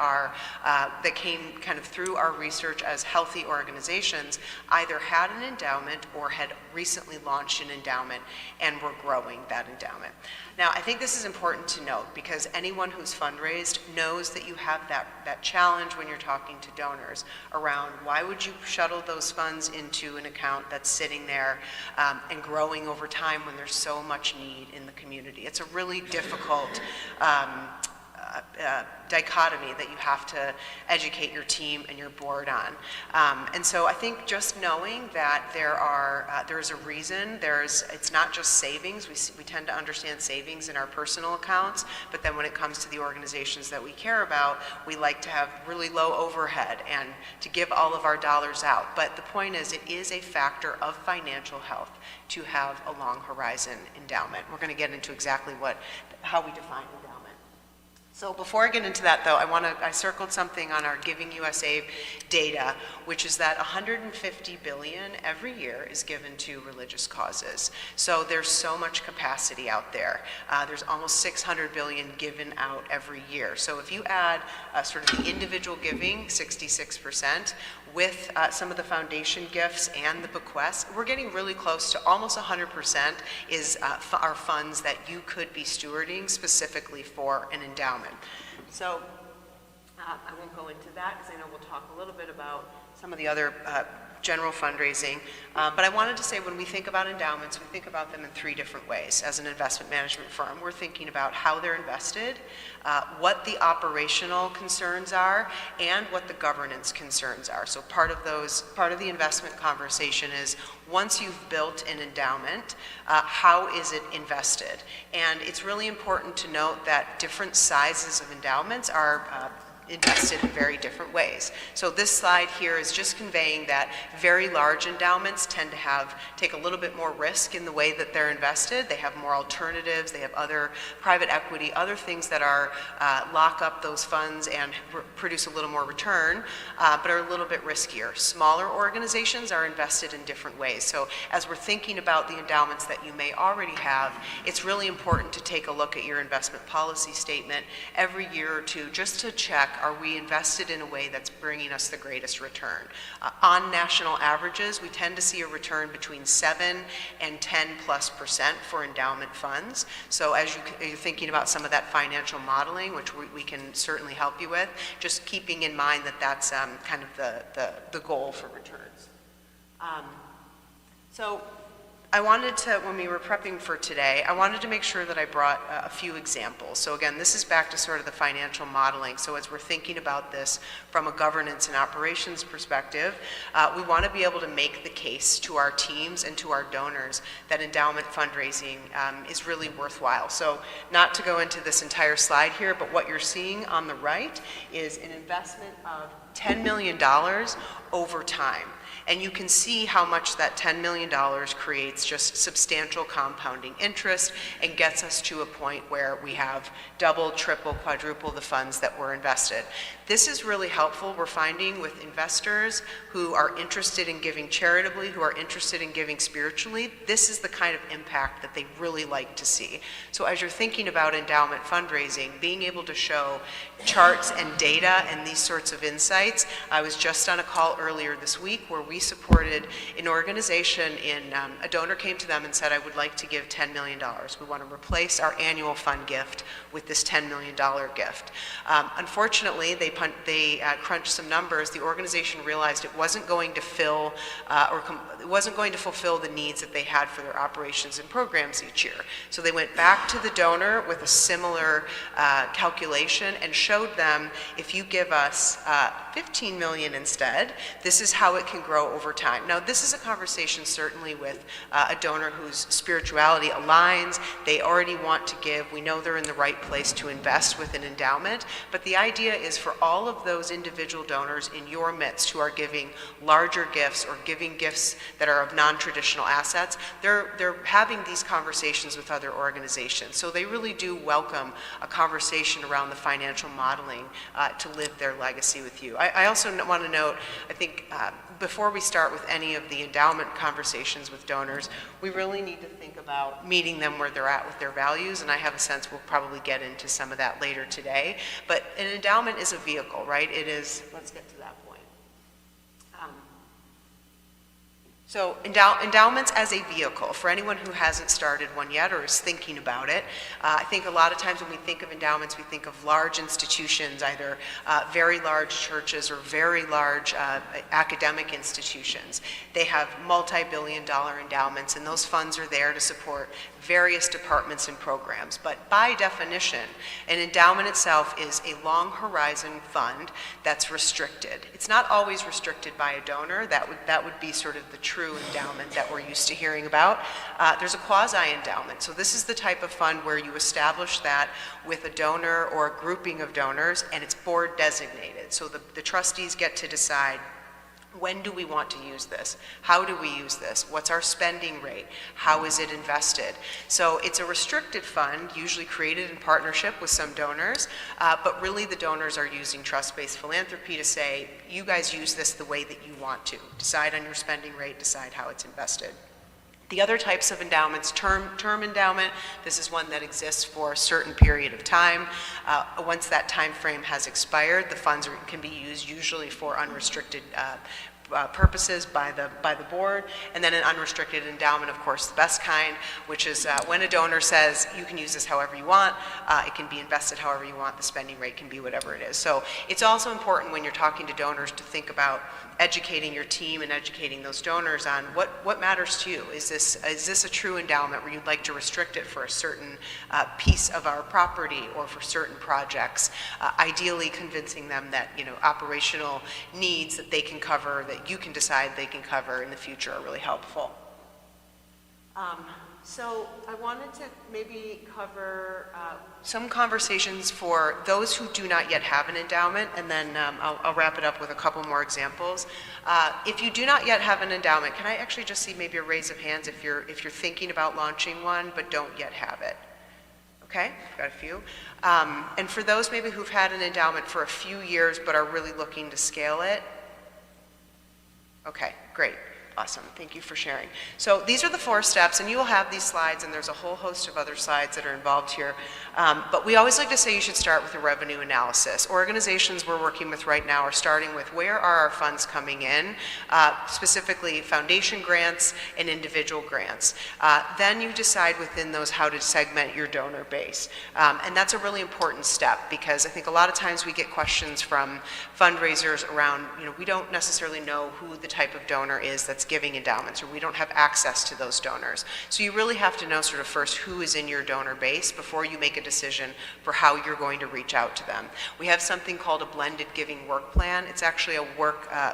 that came kind of through our research as healthy organizations either had an endowment or had recently launched an endowment and were growing that endowment. Now, I think this is important to note because anyone who's fundraised knows that you have that challenge when you're talking to donors around why would you shuttle those funds into an account that's sitting there and growing over time when there's so much need in the community. It's a really difficult dichotomy that you have to educate your team and your board on. And so I think just knowing that there's a reason, it's not just savings. We tend to understand savings in our personal accounts, but then when it comes to the organizations that we care about, we like to have really low overhead and to give all of our dollars out. But the point is, it is a factor of financial health to have a long horizon endowment. We're going to get into exactly how we define endowment. So before I get into that, though, I circled something on our Giving USA data, which is that $150 billion every year is given to religious causes. So there's so much capacity out there. There's almost $600 billion given out every year. So if you add sort of the individual giving, 66%, with some of the foundation gifts and the bequests, we're getting really close to almost 100% is our funds that you could be stewarding specifically for an endowment. So I won't go into that because I know we'll talk a little bit about some of the other general fundraising. But I wanted to say when we think about endowments, we think about them in three different ways. As an investment management firm, we're thinking about how they're invested, what the operational concerns are, and what the governance concerns are. So part of the investment conversation is once you've built an endowment, how is it invested? And it's really important to note that different sizes of endowments are invested in very different ways. So this slide here is just conveying that very large endowments tend to take a little bit more risk in the way that they're invested. They have more alternatives, they have other private equity, other things that lock up those funds and produce a little more return, but are a little bit riskier. Smaller organizations are invested in different ways. So as we're thinking about the endowments that you may already have, it's really important to take a look at your investment policy statement every year or two just to check, are we invested in a way that's bringing us the greatest return? On national averages, we tend to see a return between 7 and 10+% for endowment funds. So as you're thinking about some of that financial modeling, which we can certainly help you with, just keeping in mind that that's kind of the goal for returns. So I wanted to, when we were prepping for today, I wanted to make sure that I brought a few examples. So again, this is back to sort of the financial modeling. So as we're thinking about this from a governance and operations perspective, we want to be able to make the case to our teams and to our donors that endowment fundraising is really worthwhile. So not to go into this entire slide here, but what you're seeing on the right is an investment of $10 million over time. And you can see how much that $10 million creates just substantial compounding interest and gets us to a point where we have double, triple, quadruple the funds that were invested. This is really helpful, we're finding, with investors who are interested in giving charitably, who are interested in giving spiritually. This is the kind of impact that they really like to see. So as you're thinking about endowment fundraising, being able to show charts and data and these sorts of insights. I was just on a call earlier this week where we supported an organization a donor came to them and said, I would like to give $10 million. We want to replace our annual fund gift with this $10 million gift. Unfortunately, they crunched some numbers, the organization realized it wasn't going to fulfill the needs that they had for their operations and programs each year. So they went back to the donor with a similar calculation and showed them, if you give us 15 million instead, this is how it can grow over time. Now, this is a conversation certainly with a donor whose spirituality aligns. They already want to give. We know they're in the right place to invest with an endowment. But the idea is for all of those individual donors in your midst who are giving larger gifts or giving gifts that are of non-traditional assets, they're having these conversations with other organizations. So they really do welcome a conversation around the financial modeling to live their legacy with you. I also want to note, I think before we start with any of the endowment conversations with donors, we really need to think about meeting them where they're at with their values, and I have a sense we'll probably get into some of that later today. But an endowment is a vehicle, right? It is, let's get to that point. So endowments as a vehicle, for anyone who hasn't started one yet or is thinking about it, I think a lot of times when we think of endowments, we think of large institutions, either very large churches or very large academic institutions. They have multi-billion-dollar endowments, and those funds are there to support various departments and programs. But by definition, an endowment itself is a long horizon fund that's restricted. It's not always restricted by a donor. That would be sort of the true endowment that we're used to hearing about. There's a quasi-endowment. So this is the type of fund where you establish that with a donor or a grouping of donors, and it's board designated. So the trustees get to decide, when do we want to use this? How do we use this? What's our spending rate? How is it invested? So it's a restricted fund, usually created in partnership with some donors, but really the donors are using trust-based philanthropy to say, you guys use this the way that you want to. Decide on your spending rate, decide how it's invested. The other types of endowments, term endowment, this is one that exists for a certain period of time. Once that time frame has expired, the funds can be used usually for unrestricted purposes by the board. And then an unrestricted endowment, of course, the best kind, which is when a donor says, you can use this however you want, it can be invested however you want, the spending rate can be whatever it is. So it's also important when you're talking to donors to think about educating your team and educating those donors on what matters to you. Is this a true endowment where you'd like to restrict it for a certain piece of our property or for certain projects? Ideally convincing them that operational needs that they can cover, that you can decide they can cover in the future are really helpful. So I wanted to maybe cover some conversations for those who do not yet have an endowment, and then I'll wrap it up with a couple more examples. If you do not yet have an endowment, can I actually just see maybe a raise of hands if you're thinking about launching one but don't yet have it? Okay, I've got a few. And for those maybe who've had an endowment for a few years but are really looking to scale it? Okay, great. Awesome, thank you for sharing. So these are the 4 steps, and you will have these slides, and there's a whole host of other slides that are involved here. But we always like to say you should start with a revenue analysis. Organizations we're working with right now are starting with where are our funds coming in, specifically foundation grants and individual grants. Then you decide within those how to segment your donor base. And that's a really important step, because I think a lot of times we get questions from fundraisers around, we don't necessarily know who the type of donor is that's giving endowments, or we don't have access to those donors. So you really have to know sort of first who is in your donor base before you make a decision for how you're going to reach out to them. We have something called a blended giving work plan. It's actually a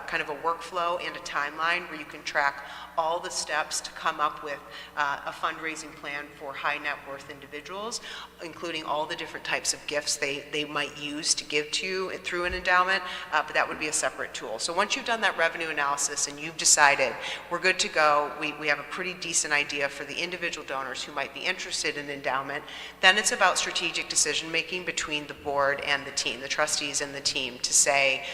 kind of a workflow and a timeline where you can track all the steps to come up with a fundraising plan for high net worth individuals, including all the different types of gifts they might use to give to you through an endowment, but that would be a separate tool. So once you've done that revenue analysis and you've decided we're good to go, we have a pretty decent idea for the individual donors who might be interested in endowment, then it's about strategic decision making between the board and the team, the trustees and the team, to say,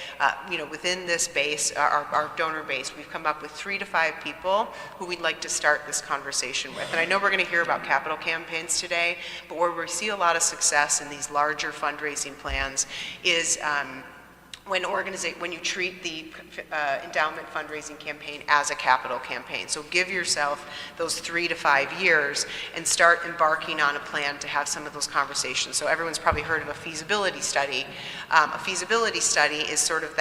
within this base, our donor base, we've come up with 3 to 5 people who we'd like to start this conversation with. And I know we're going to hear about capital campaigns today, but where we see a lot of success in these larger fundraising plans is when you treat the endowment fundraising campaign as a capital campaign. So give yourself those 3 to 5 years and start embarking on a plan to have some of those conversations. So everyone's probably heard of a feasibility study. A feasibility study is sort of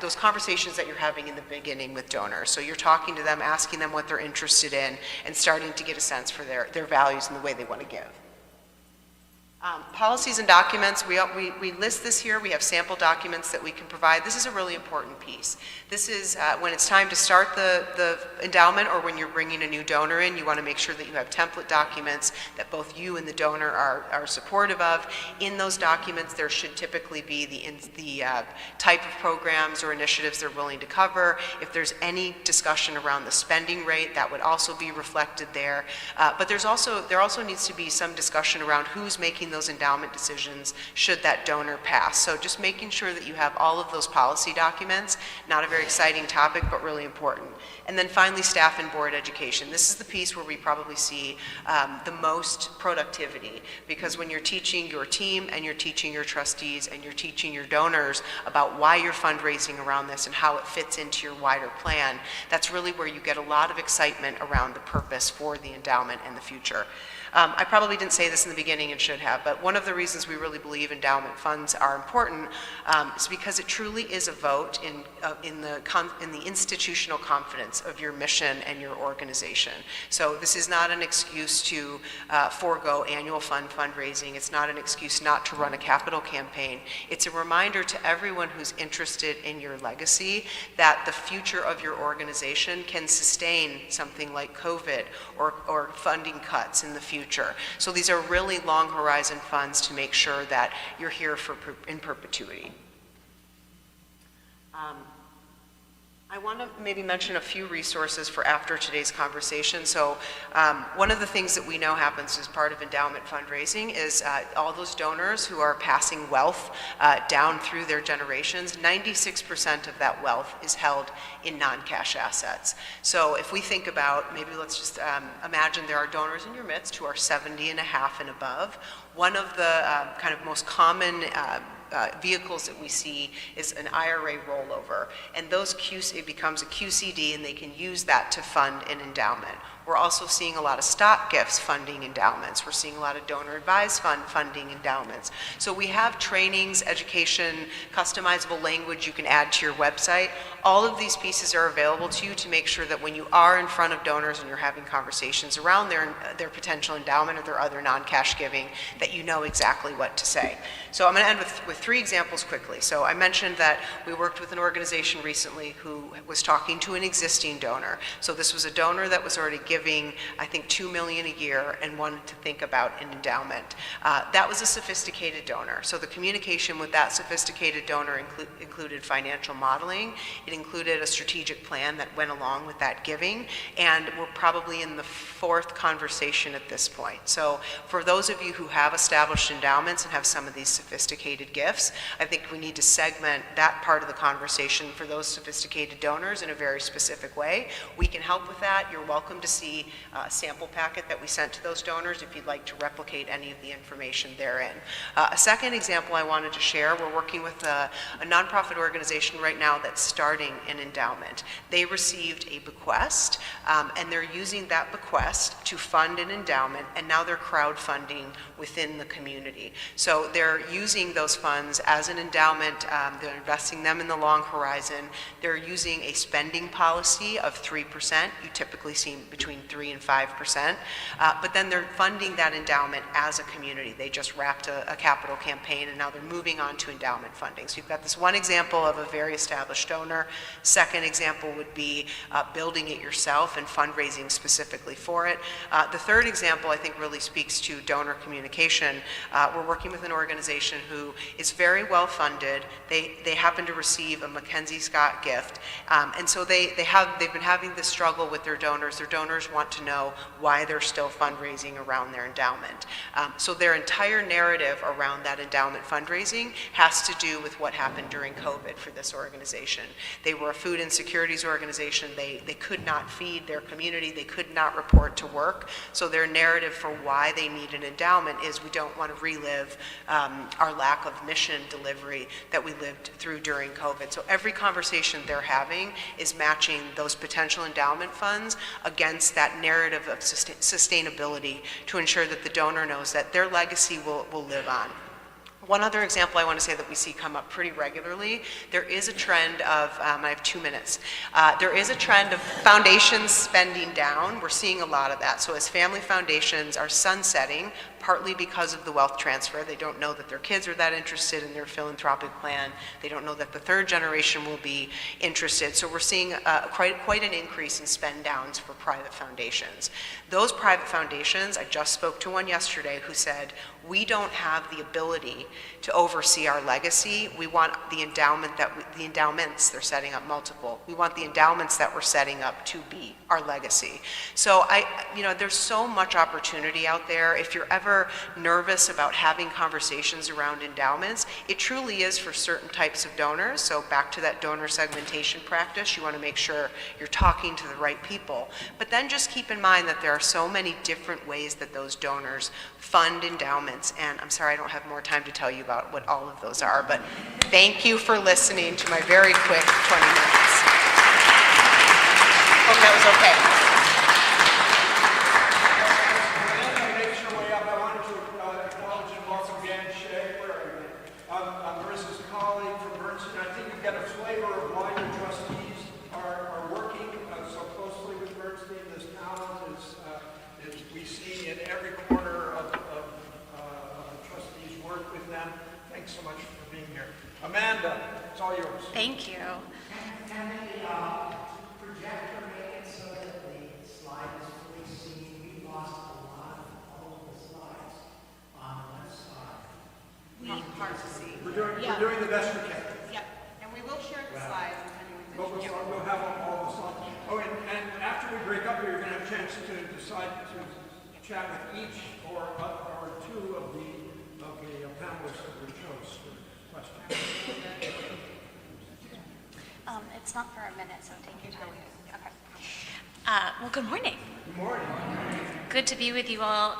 those conversations that you're having in the beginning with donors. So you're talking to them, asking them what they're interested in, and starting to get a sense for their values and the way they want to give. Policies and documents, we list this here. We have sample documents that we can provide. This is a really important piece. This is when it's time to start the endowment, or when you're bringing a new donor in, you want to make sure that you have template documents that both you and the donor are supportive of. In those documents, there should typically be the type of programs or initiatives they're willing to cover. If there's any discussion around the spending rate, that would also be reflected there. But there also needs to be some discussion around who's making those endowment decisions should that donor pass. So just making sure that you have all of those policy documents, not a very exciting topic, but really important. And then finally, staff and board education. This is the piece where we probably see the most productivity, because when you're teaching your team and you're teaching your trustees and you're teaching your donors about why you're fundraising around this and how it fits into your wider plan, that's really where you get a lot of excitement around the purpose for the endowment in the future. I probably didn't say this in the beginning and should have, but one of the reasons we really believe endowment funds are important is because it truly is a vote in the institutional confidence of your mission and your organization. So this is not an excuse to forego annual fundraising. It's not an excuse not to run a capital campaign. It's a reminder to everyone who's interested in your legacy that the future of your organization can sustain something like COVID or funding cuts in the future. So these are really long horizon funds to make sure that you're here in perpetuity. I want to maybe mention a few resources for after today's conversation. So one of the things that we know happens as part of endowment fundraising is all those donors who are passing wealth down through their generations, 96% of that wealth is held in non-cash assets. So if we think about, maybe let's just imagine there are donors in your midst who are 70 and a half and above. One of the kind of most common vehicles that we see is an IRA rollover, and it becomes a QCD, and they can use that to fund an endowment. We're also seeing a lot of stock gifts funding endowments. We're seeing a lot of donor advised fund funding endowments. So we have trainings, education, customizable language you can add to your website. All of these pieces are available to you to make sure that when you are in front of donors and you're having conversations around their potential endowment or their other non-cash giving, that you know exactly what to say. So I'm going to end with 3 examples quickly. So I mentioned that we worked with an organization recently who was talking to an existing donor. So this was a donor that was already giving, I think, $2 million a year and wanted to think about an endowment. That was a sophisticated donor. So the communication with that sophisticated donor included financial modeling. It included a strategic plan that went along with that giving, and we're probably in the 4th conversation at this point. So for those of you who have established endowments and have some of these sophisticated gifts, I think we need to segment that part of the conversation for those sophisticated donors in a very specific way. We can help with that. You're welcome to see a sample packet that we sent to those donors if you'd like to replicate any of the information therein. A second example I wanted to share, we're working with a nonprofit organization right now that's starting an endowment. They received a bequest, and they're using that bequest to fund an endowment, and now they're crowdfunding within the community. So they're using those funds as an endowment. They're investing them in the long horizon. They're using a spending policy of 3%. You typically see between 3 and 5%. But then they're funding that endowment as a community. They just wrapped a capital campaign, and now they're moving on to endowment funding. So you've got this one example of a very established donor. Second example would be building it yourself and fundraising specifically for it. The third example I think really speaks to donor communication. We're working with an organization who is very well funded. They happen to receive a Mackenzie Scott gift, and so they've been having this struggle with their donors. Their donors want to know why they're still fundraising around their endowment. So their entire narrative around that endowment fundraising has to do with what happened during COVID for this organization. They were a food insecurities organization. They could not feed feed their community. They could not report to work. So their narrative for why they need an endowment is we don't want to relive our lack of mission delivery that we lived through during COVID. So every conversation they're having is matching those potential endowment funds against that narrative of sustainability to ensure that the donor knows that their legacy will live on. One other example I want to say that we see come up pretty regularly, there is a trend of, I have 2 minutes, there is a trend of foundations spending down. We're seeing a lot of that. So as family foundations are sunsetting, partly because of the wealth transfer, they don't know that their kids are that interested in their philanthropic plan. They don't know that the third generation will be interested. So we're seeing quite an increase in spend downs for private foundations. Those private foundations, I just spoke to one yesterday who said, we don't have the ability to oversee our legacy. We want the endowments, they're setting up multiple. We want the endowments that we're setting up to be our legacy. So there's so much opportunity out there. If you're ever nervous about having conversations around endowments, it truly is for certain types of donors. So back to that donor segmentation practice, you want to make sure you're talking to the right people. But then just keep in mind that there are so many different ways that those donors fund endowments. And I'm sorry I don't have more time to tell you about what all of those are, but thank you for listening to my very quick 20 minutes. Hope that was okay. I wanted to acknowledge and welcome Dan Shea, Marissa's colleague from Bernstein. I think you've got a flavor of why your trustees are working so closely with Bernstein. This talent is we see in every corner of the trustees' work with them. Thanks so much for being here. Amanda, it's all yours. Thank you. Can the projector make it so that the slide is fully seen? We lost a lot of all of the slides on the left side. Hard to see. We're doing the best we can. Yep. And we will share the slides if anyone's But we'll have all the slides. Oh, and after we break up here, you're going to have a chance to decide to chat with each or two of the panelists that we chose for questions. It's not for a minute, so take your time. Okay. Well, good morning. Good morning. Good to be with you all.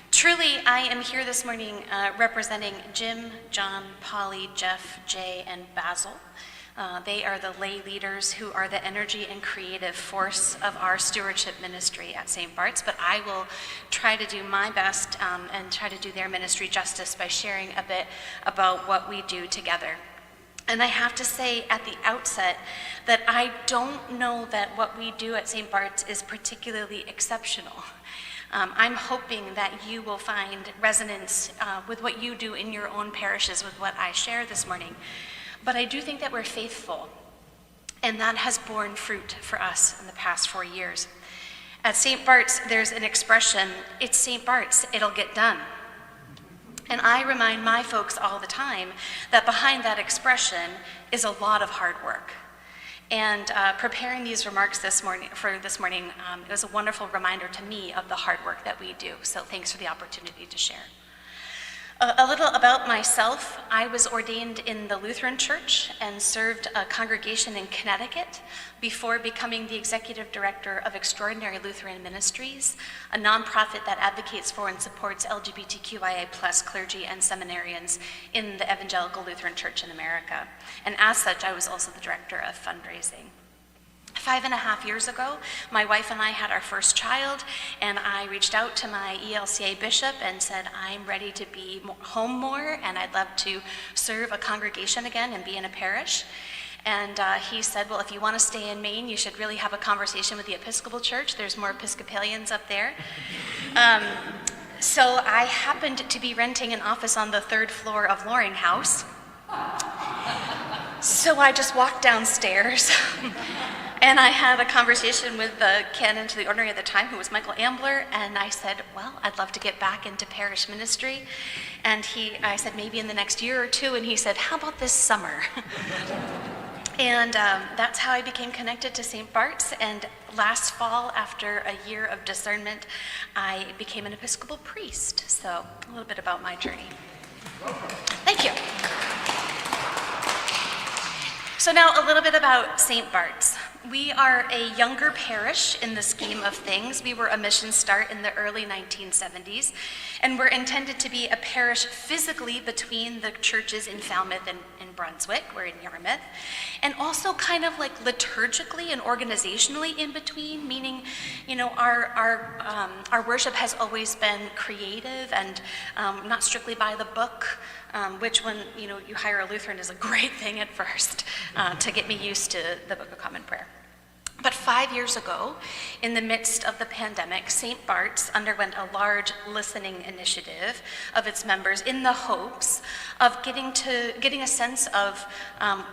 Truly, I am here this morning representing Jim, John, Polly, Jeff, Jay, and Basil. They are the lay leaders who are the energy and creative force of our stewardship ministry at St. Bart's, but I will try to do my best and try to do their ministry justice by sharing a bit about what we do together. And I have to say at the outset that I don't know that what we do at St. Bart's is particularly exceptional. I'm hoping that you will find resonance with what you do in your own parishes with what I share this morning. But I do think that we're faithful, and that has borne fruit for us in the past 4 years. At St. Bart's, there's an expression, it's St. Bart's, it'll get done. And I remind my folks all the time that behind that expression is a lot of hard work. And preparing these remarks this morning, it was a wonderful reminder to me of the hard work that we do. So thanks for the opportunity to share. A little about myself. I was ordained in the Lutheran Church and served a congregation in Connecticut before becoming the executive director of Extraordinary Lutheran Ministries, a nonprofit that advocates for and supports LGBTQIA+ clergy and seminarians in the Evangelical Lutheran Church in America. And as such, I was also the director of fundraising. 5.5 years ago, my wife and I had our first child, and I reached out to my ELCA bishop and said, I'm ready to be home more, and I'd love to serve a congregation again and be in a parish. And he said, well, if you want to stay in Maine, you should really have a conversation with the Episcopal Church. There's more Episcopalians up there. So I happened to be renting an office on the 3rd floor of Loring House. So I just walked downstairs. And I had a conversation with the canon to the ordinary at the time, who was Michael Ambler, and I said, well, I'd love to get back into parish ministry. And I said, maybe in the next year or two, and he said, how about this summer? And that's how I became connected to St. Bart's, and last fall, after a year of discernment, I became an Episcopal priest. So a little bit about my journey. Thank you. So now a little bit about St. Bart's. We are a younger parish in the scheme of things. We were a mission start in the early 1970s, and we're intended to be a parish physically between the churches in Falmouth and in Brunswick, we're in Yarmouth, and also kind of like liturgically and organizationally in between, meaning, you know, our worship has always been creative and not strictly by the book, which when, you know, you hire a Lutheran is a great thing at first to get me used to the Book of Common Prayer. But 5 years ago, in the midst of the pandemic, St. Bart's underwent a large listening initiative of its members in the hopes of getting a sense of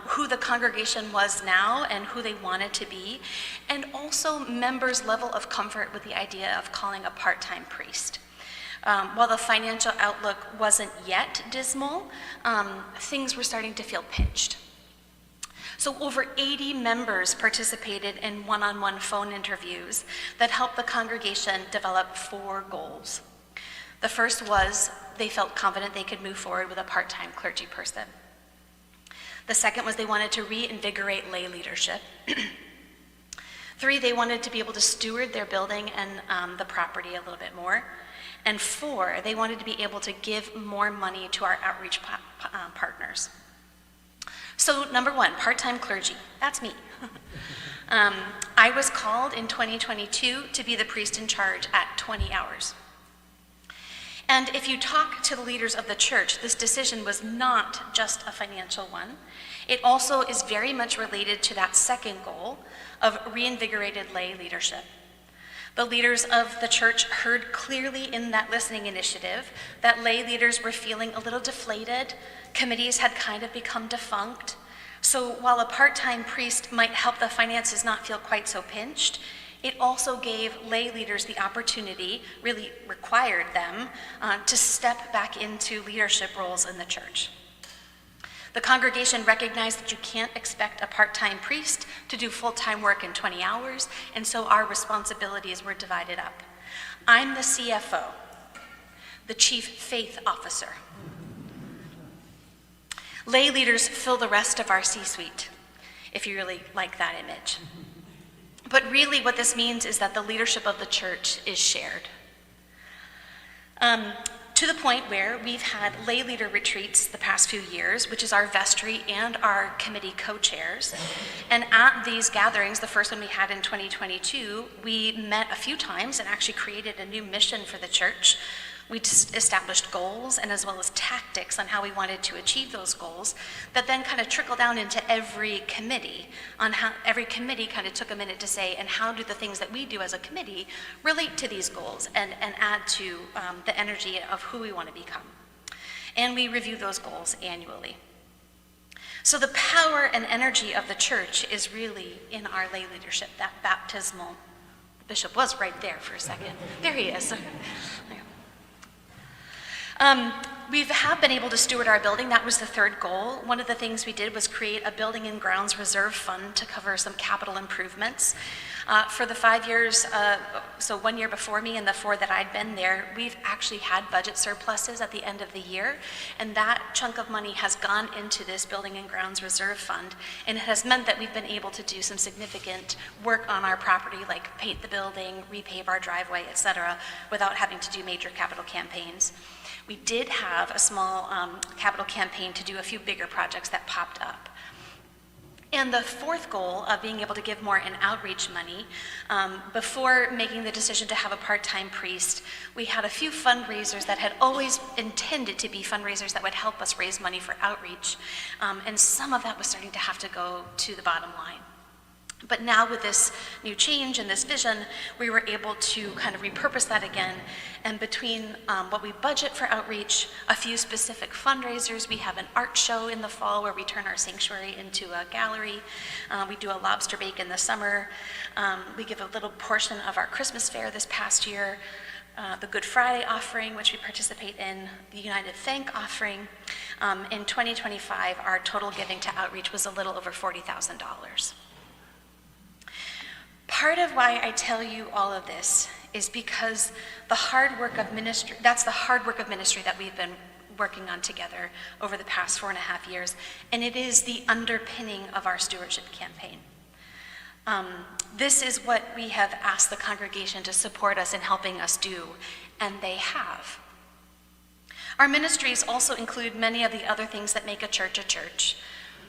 who the congregation was now and who they wanted to be, and also members' level of comfort with the idea of calling a part-time priest. While the financial outlook wasn't yet dismal, things were starting to feel pinched. So over 80 members participated in one-on-one phone interviews that helped the congregation develop 4 goals. The first was they felt confident they could move forward with a part-time clergy person. The second was they wanted to reinvigorate lay leadership. 3, they wanted to be able to steward their building and the property a little bit more. And 4, they wanted to be able to give more money to our outreach partners. So number 1, part-time clergy. That's me. I was called in 2022 to be the priest in charge at 20 hours. And if you talk to the leaders of the church, this decision was not just a financial one. It also is very much related to that second goal of reinvigorated lay leadership. The leaders of the church heard clearly in that listening initiative that lay leaders were feeling a little deflated. Committees had kind of become defunct. So while a part-time priest might help the finances not feel quite so pinched, it also gave lay leaders the opportunity, really required them, to step back into leadership roles in the church. The congregation recognized that you can't expect a part-time priest to do full-time work in 20 hours, and so our responsibilities were divided up. I'm the CFO, the Chief Faith Officer. Lay leaders fill the rest of our C-suite, if you really like that image. But really what this means is that the leadership of the church is shared. To the point where we've had lay leader retreats the past few years, which is our vestry and our committee co-chairs. And at these gatherings, the first one we had in 2022, we met a few times and actually created a new mission for the church. We established goals and as well as tactics on how we wanted to achieve those goals that then kind of trickled down into every committee on how every committee kind of took a minute to say, and how do the things that we do as a committee relate to these goals and add to the energy of who we want to become. And we review those goals annually. So the power and energy of the church is really in our lay leadership, that baptismal. The bishop was right there for a second. There he is. We have been able to steward our building. That was the third goal. One of the things we did was create a building and grounds reserve fund to cover some capital improvements. For the 5 years, so 1 year before me and the 4 that I'd been there, we've actually had budget surpluses at the end of the year, and that chunk of money has gone into this building and grounds reserve fund, and it has meant that we've been able to do some significant work on our property, like paint the building, repave our driveway, etc., without having to do major capital campaigns. We did have a small capital campaign to do a few bigger projects that popped up. And the fourth goal of being able to give more in outreach money, before making the decision to have a part-time priest, we had a few fundraisers that had always intended to be fundraisers that would help us raise money for outreach. And some of that was starting to have to go to the bottom line. But now with this new change and this vision, we were able to kind of repurpose that again. And between what we budget for outreach, a few specific fundraisers, we have an art show in the fall where we turn our sanctuary into a gallery. We do a lobster bake in the summer. We give a little portion of our Christmas fair this past year. The Good Friday offering, which we participate in, the United Thank offering. In 2025, our total giving to outreach was a little over $40,000. Part of why I tell you all of this is because the hard work of ministry, that's the hard work of ministry that we've been working on together over the past 4.5 years, and it is the underpinning of our stewardship campaign. This is what we have asked the congregation to support us in helping us do, and they have. Our ministries also include many of the other things that make a church.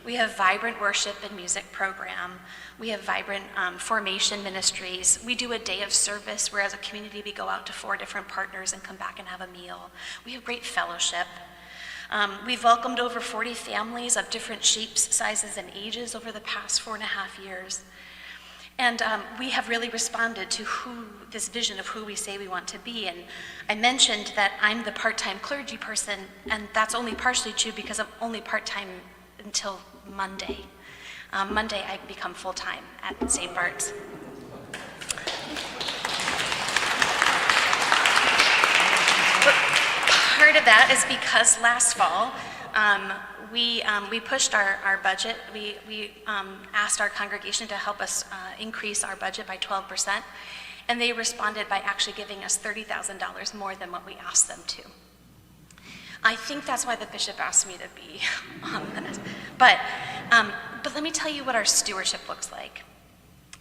We have vibrant worship and music program. We have vibrant formation ministries. We do a day of service where as a community we go out to 4 different partners and come back and have a meal. We have great fellowship. We've welcomed over 40 families of different shapes, sizes, and ages over the past 4.5 years. And we have really responded to this vision of who we say we want to be. And I mentioned that I'm the part-time clergy person, and that's only partially true because I'm only part-time until Monday. Monday I become full-time at St. Bart's. But part of that is because last fall, we pushed our budget. We asked our congregation to help us increase our budget by 12%, and they responded by actually giving us $30,000 more than what we asked them to. I think that's why the bishop asked me to be on this. But let me tell you what our stewardship looks like.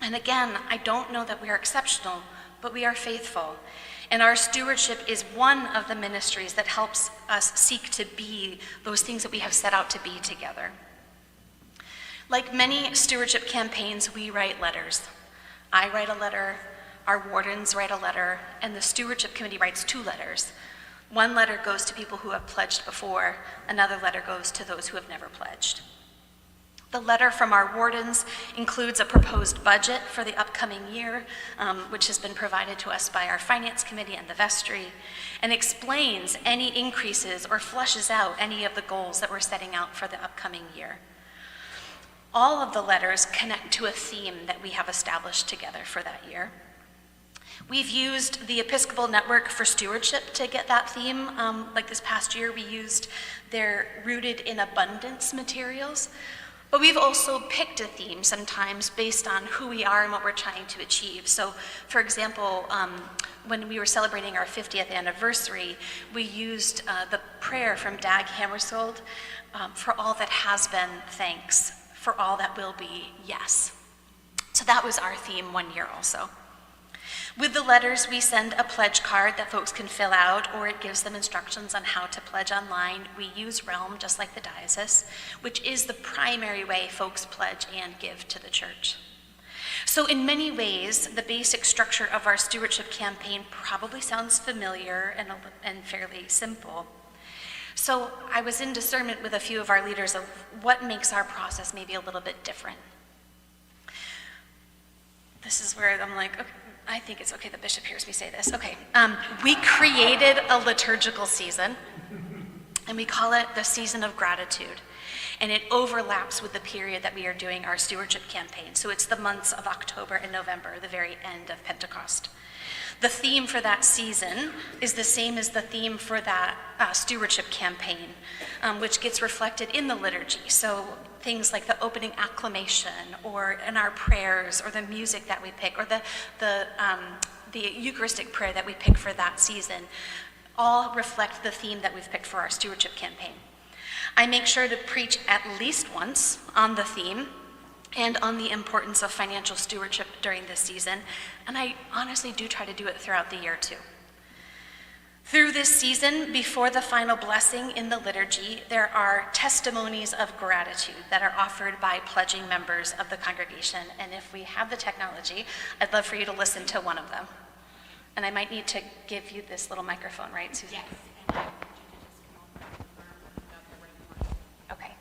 And again, I don't know that we are exceptional, but we are faithful. And our stewardship is one of the ministries that helps us seek to be those things that we have set out to be together. Like many stewardship campaigns, we write letters. I write a letter, our wardens write a letter, and the stewardship committee writes 2 letters. One letter goes to people who have pledged before, another letter goes to those who have never pledged. The letter from our wardens includes a proposed budget for the upcoming year, which has been provided to us by our finance committee and the vestry, and explains any increases or fleshes out any of the goals that we're setting out for the upcoming year. All of the letters connect to a theme that we have established together for that year. We've used the Episcopal Network for Stewardship to get that theme. Like this past year, we used their Rooted in Abundance materials. But we've also picked a theme sometimes based on who we are and what we're trying to achieve. So, for example, when we were celebrating our 50th anniversary, we used the prayer from Dag Hammarskjöld, for all that has been, thanks. For all that will be, yes. So that was our theme one year also. With the letters, we send a pledge card that folks can fill out, or it gives them instructions on how to pledge online. We use Realm, just like the diocese, which is the primary way folks pledge and give to the church. So in many ways, the basic structure of our stewardship campaign probably sounds familiar and fairly simple. So I was in discernment with a few of our leaders of what makes our process maybe a little bit different. This is where I'm like, okay, I think it's okay the bishop hears me say this. Okay, we created a liturgical season, and we call it the Season of Gratitude. And it overlaps with the period that we are doing our stewardship campaign. So it's the months of October and November, the very end of Pentecost. The theme for that season is the same as the theme for that stewardship campaign, which gets reflected in the liturgy. So things like the opening acclamation, or in our prayers, or the music that we pick, or the Eucharistic prayer that we pick for that season, all reflect the theme that we've picked for our stewardship campaign. I make sure to preach at least once on the theme and on the importance of financial stewardship during this season, and I honestly do try to do it throughout the year too. Through this season, before the final blessing in the liturgy, there are testimonies of gratitude that are offered by pledging members of the congregation, and if we have the technology, I'd love for you to listen to one of them. And I might need to give you this little microphone, right, Susan? Yes. Okay.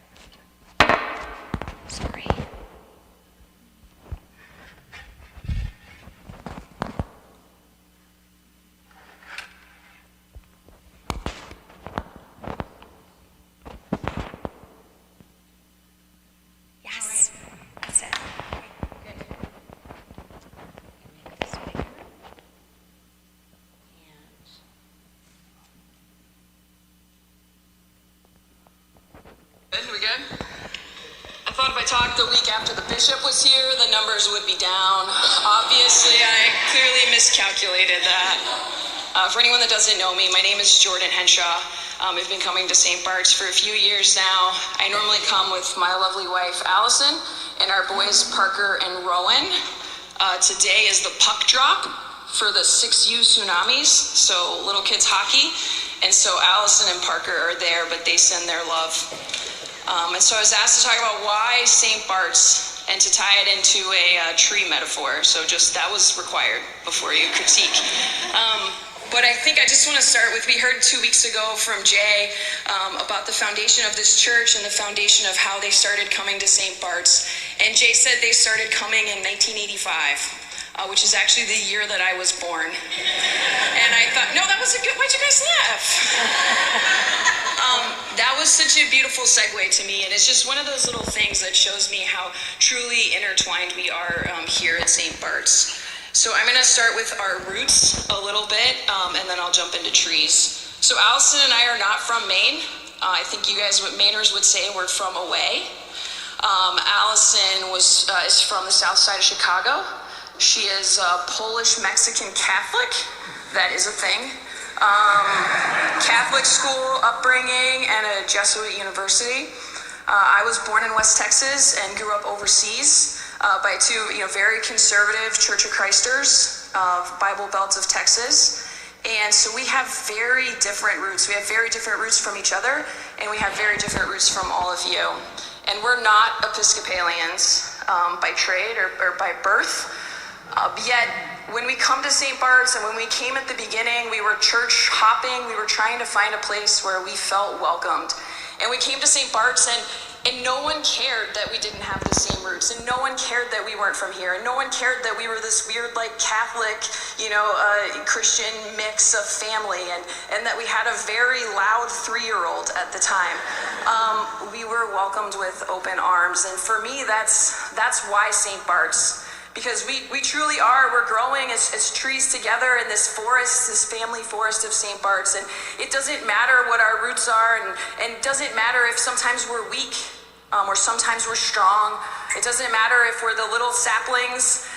Sorry. Yes, that's it. Good. Make this bigger. Good, we good? I thought if I talked the week after the bishop was here, the numbers would be down. Obviously, I clearly miscalculated that. For anyone that doesn't know me, my name is Jordan Henshaw. I've been coming to St. Bart's for a few years now. I normally come with my lovely wife, Allison, and our boys Parker and Rowan. Today is the puck drop for the 6U Tsunamis, so little kids hockey. And so Allison and Parker are there, but they send their love. And so I was asked to talk about why St. Bart's and to tie it into a tree metaphor. So just that was required before you critique. But I think I just want to start with, we heard 2 weeks ago from Jay about the foundation of this church and the foundation of how they started coming to St. Bart's. And Jay said they started coming in 1985, which is actually the year that I was born. And I thought, no, that was a good, why'd you guys laugh? That was such a beautiful segue to me, and it's just one of those little things that shows me how truly intertwined we are here at St. Bart's. So I'm going to start with our roots a little bit, and then I'll jump into trees. So Allison and I are not from Maine. I think you guys, what Mainers would say, we're from away. Allison is from the south side of Chicago. She is Polish-Mexican Catholic. That is a thing. Catholic school upbringing and a Jesuit university. I was born in West Texas and grew up overseas. By two very conservative Church of Christers, Bible Belt of Texas. And so we have very different roots. We have very different roots from each other, and we have very different roots from all of you. And we're not Episcopalians by trade or by birth. Yet, when we come to St. Bart's and when we came at the beginning, we were church hopping. We were trying to find a place where we felt welcomed. And we came to St. Bart's, and no one cared that we didn't have the same roots, and no one cared that we weren't from here, and no one cared that we were this weird, like, Catholic, Christian mix of family, and that we had a very loud 3-year-old at the time. We were welcomed with open arms, and for me, that's why St. Bart's. Because we truly are, we're growing as trees together in this forest, this family forest of St. Bart's. And it doesn't matter what our roots are, and it doesn't matter if sometimes we're weak or sometimes we're strong. It doesn't matter if we're the little saplings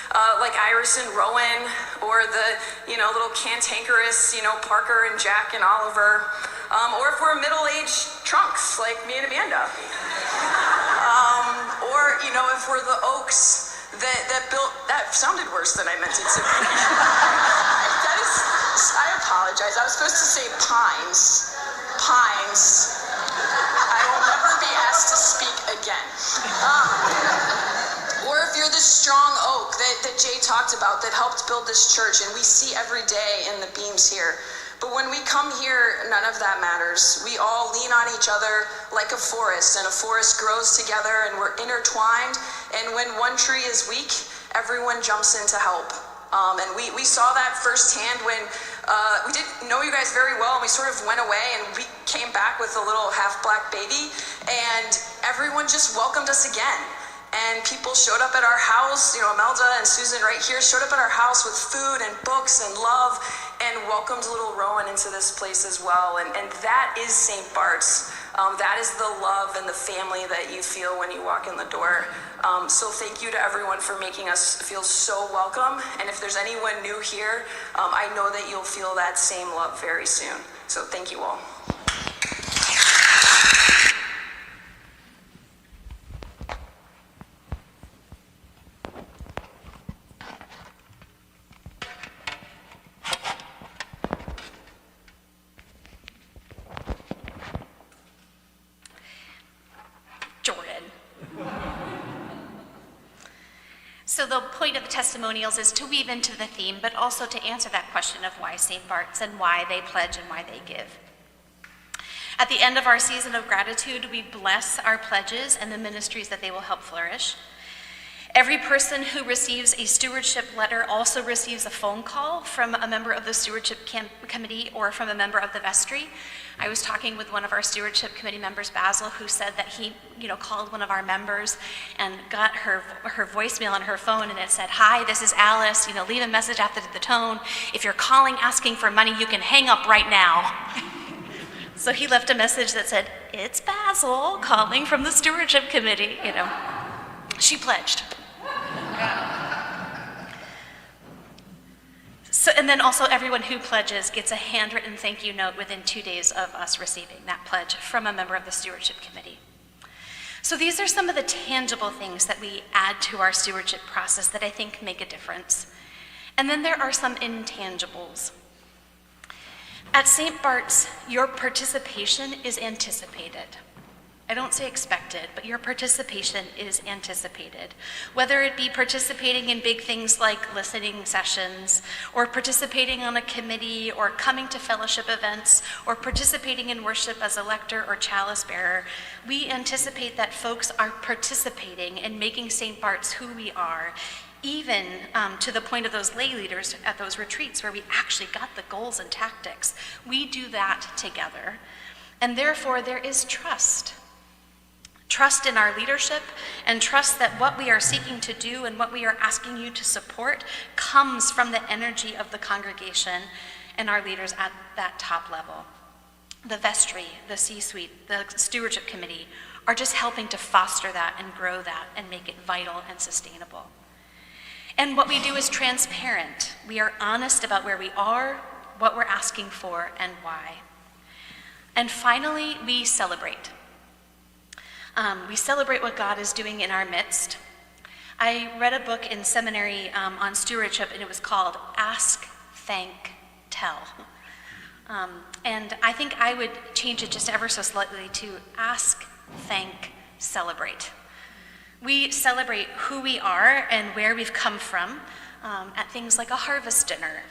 like Iris and Rowan, or the little cantankerous Parker and Jack and Oliver, or if we're middle-aged trunks like me and Amanda, or if we're the oaks that built, that sounded worse than I meant it to be. I apologize. I was supposed to say pines. Pines. I will never be asked to speak again. Or if you're the strong oak that Jay talked about that helped build this church, and we see every day in the beams here. But when we come here, none of that matters. We all lean on each other like a forest, and a forest grows together, and we're intertwined. And when one tree is weak, everyone jumps in to help. And we saw that firsthand when we didn't know you guys very well, and we sort of went away, and we came back with a little half-black baby, and everyone just welcomed us again. And people showed up at our house, Imelda and Susan right here showed up at our house with food and books and love, and welcomed little Rowan into this place as well. And that is St. Bart's. That is the love and the family that you feel when you walk in the door. So thank you to everyone for making us feel so welcome. And if there's anyone new here, I know that you'll feel that same love very soon. So thank you all. So the point of the testimonials is to weave into the theme, but also to answer that question of why St. Bart's and why they pledge and why they give. At the end of our season of gratitude, we bless our pledges and the ministries that they will help flourish. Every person who receives a stewardship letter also receives a phone call from a member of the stewardship committee or from a member of the vestry. I was talking with one of our stewardship committee members, Basil, who said that he, called one of our members and got her voicemail on her phone, and it said, "Hi, this is Alice. Leave a message after the tone. If you're calling asking for money, you can hang up right now." So he left a message that said, "It's Basil calling from the stewardship committee." She pledged. So, and then also everyone who pledges gets a handwritten thank you note within 2 days of us receiving that pledge from a member of the stewardship committee. So these are some of the tangible things that we add to our stewardship process that I think make a difference. And then there are some intangibles. At St. Bart's, your participation is anticipated. I don't say expected, but your participation is anticipated. Whether it be participating in big things like listening sessions, or participating on a committee, or coming to fellowship events, or participating in worship as a lector or chalice bearer, we anticipate that folks are participating in making St. Bart's who we are, even to the point of those lay leaders at those retreats where we actually got the goals and tactics. We do that together. And therefore, there is trust. Trust in our leadership, and trust that what we are seeking to do and what we are asking you to support comes from the energy of the congregation and our leaders at that top level. The vestry, the C-suite, the stewardship committee are just helping to foster that and grow that and make it vital and sustainable. And what we do is transparent. We are honest about where we are, what we're asking for, and why. And finally, we celebrate. We celebrate what God is doing in our midst. I read a book in seminary on stewardship, and it was called Ask, Thank, Tell. And I think I would change it just ever so slightly to ask, thank, celebrate. We celebrate who we are and where we've come from at things like a harvest dinner.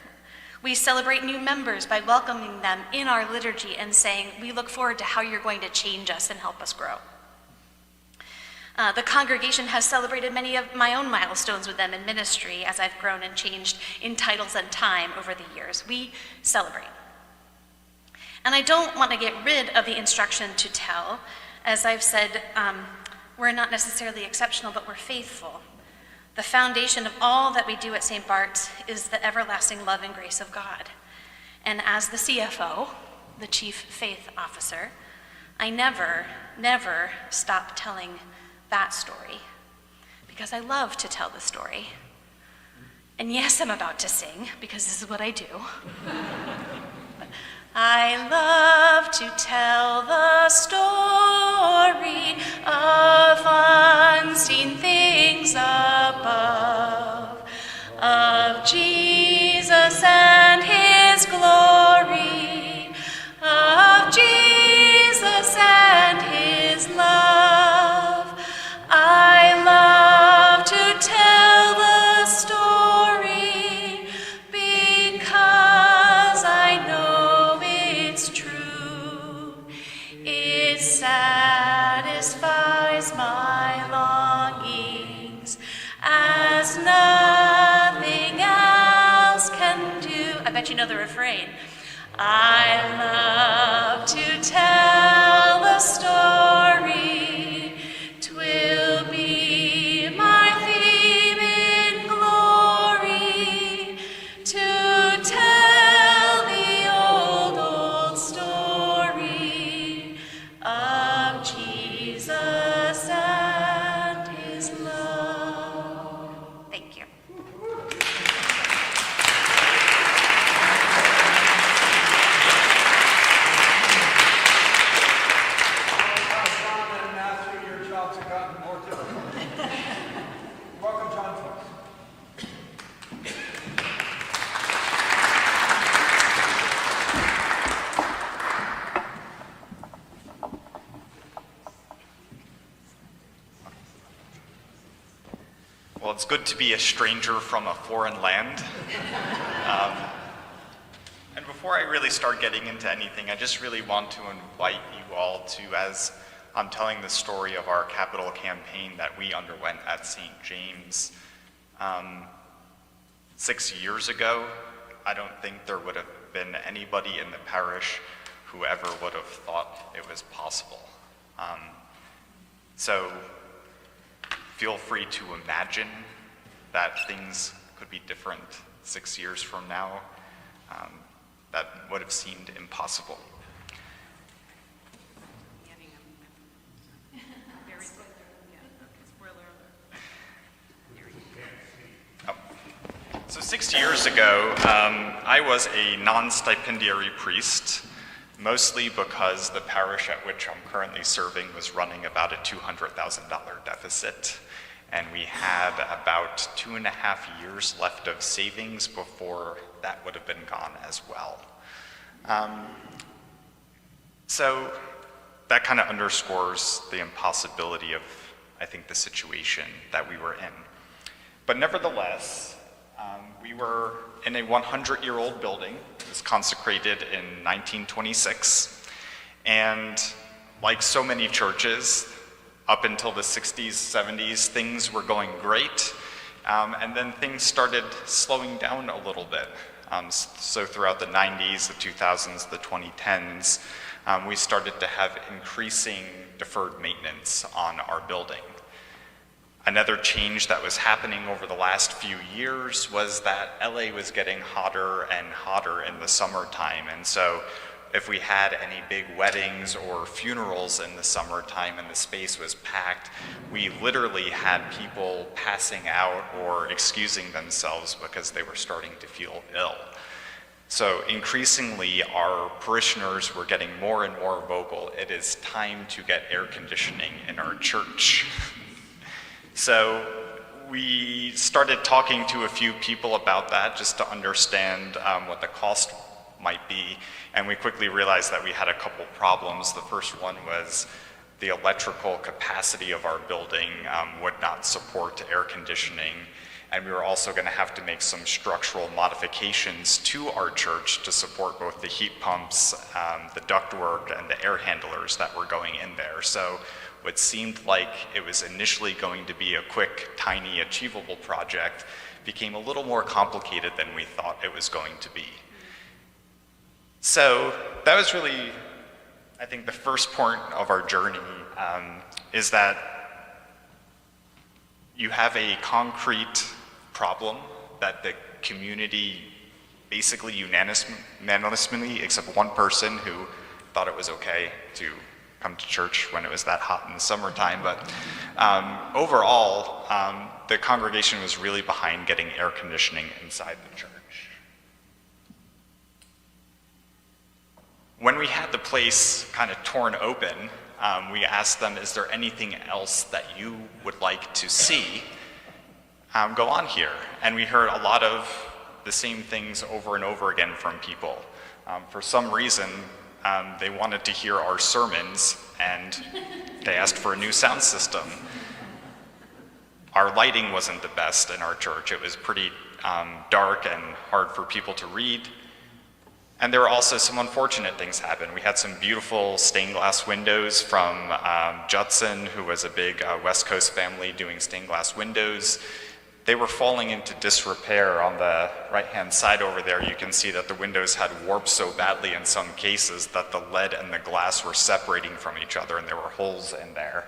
We celebrate new members by welcoming them in our liturgy and saying, we look forward to how you're going to change us and help us grow. The congregation has celebrated many of my own milestones with them in ministry as I've grown and changed in titles and time over the years. We celebrate. And I don't want to get rid of the instruction to tell. As I've said, we're not necessarily exceptional, but we're faithful. The foundation of all that we do at St. Bart's is the everlasting love and grace of God. And as the CFO, the Chief Faith Officer, I never stop telling that story, because I love to tell the story. And yes, I'm about to sing, because this is what I do. I love to tell the story of unseen things above, of Jesus and his glory, of Jesus and his love. I love to tell the story because I know it's true. It satisfies my longings as nothing else can do. I bet you know the refrain. I love to tell the story. 'Twill be my theme in glory to tell the old story of Jesus and his love. Thank you. Well, it's good to be a stranger from a foreign land. And before I really start getting into anything, I just really want to invite you all to, as I'm telling the story of our capital campaign that we underwent at St. James 6 years ago, I don't think there would have been anybody in the parish who ever would have thought it was possible. So feel free to imagine that things could be different 6 years from now. That would have seemed impossible. Oh. So 6 years ago, I was a non-stipendiary priest mostly because the parish at which I'm currently serving was running about a $200,000 deficit, and we had about 2.5 years left of savings before that would have been gone as well. So that kind of underscores the impossibility of, I think, the situation that we were in. But nevertheless, we were in a 100-year-old building. It was consecrated in 1926. And like so many churches, up until the 60s, 70s, things were going great. And then things started slowing down a little bit. So throughout the 90s, the 2000s, the 2010s, we started to have increasing deferred maintenance on our building. Another change that was happening over the last few years was that LA was getting hotter and hotter in the summertime. And so if we had any big weddings or funerals in the summertime and the space was packed, we literally had people passing out or excusing themselves because they were starting to feel ill. So increasingly, our parishioners were getting more and more vocal. It is time to get air conditioning in our church. So we started talking to a few people about that just to understand what the cost might be, and we quickly realized that we had a couple problems. The first one was the electrical capacity of our building would not support air conditioning, and we were also going to have to make some structural modifications to our church to support both the heat pumps, the ductwork, and the air handlers that were going in there. So what seemed like it was initially going to be a quick, tiny, achievable project became a little more complicated than we thought it was going to be. So that was really, I think, the first point of our journey, is that you have a concrete problem that the community basically unanimously, except one person who thought it was okay to come to church when it was that hot in the summertime. But overall, the congregation was really behind getting air conditioning inside the church. When we had the place kind of torn open, we asked them, is there anything else that you would like to see go on here? And we heard a lot of the same things over and over again from people. For some reason, they wanted to hear our sermons, and they asked for a new sound system. Our lighting wasn't the best in our church. It was pretty dark and hard for people to read. And there were also some unfortunate things happen. We had some beautiful stained glass windows from Judson, who was a big West Coast family doing stained glass windows. They were falling into disrepair. On the right-hand side over there, you can see that the windows had warped so badly in some cases that the lead and the glass were separating from each other, and there were holes in there.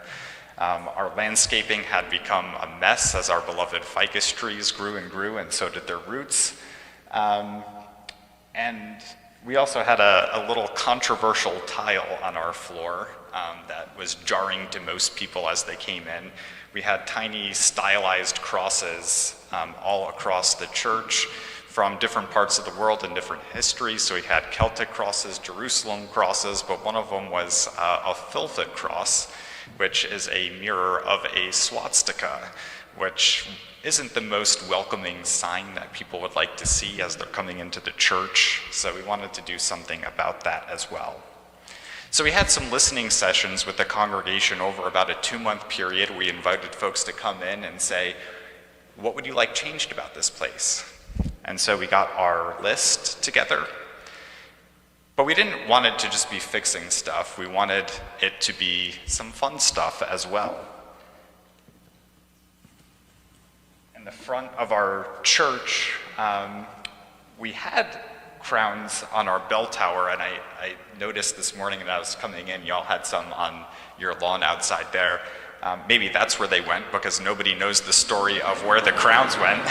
Our landscaping had become a mess as our beloved ficus trees grew and grew, and so did their roots. And we also had a little controversial tile on our floor that was jarring to most people as they came in. We had tiny stylized crosses all across the church from different parts of the world and different histories. So we had Celtic crosses, Jerusalem crosses, but one of them was a filthed cross, which is a mirror of a swastika, which isn't the most welcoming sign that people would like to see as they're coming into the church. So we wanted to do something about that as well. So we had some listening sessions with the congregation over about a 2-month period. We invited folks to come in and say, what would you like changed about this place? And so we got our list together. But we didn't want it to just be fixing stuff. We wanted it to be some fun stuff as well. In the front of our church, we had crowns on our bell tower, and I noticed this morning that I was coming in, y'all had some on your lawn outside there. Maybe that's where they went, because nobody knows the story of where the crowns went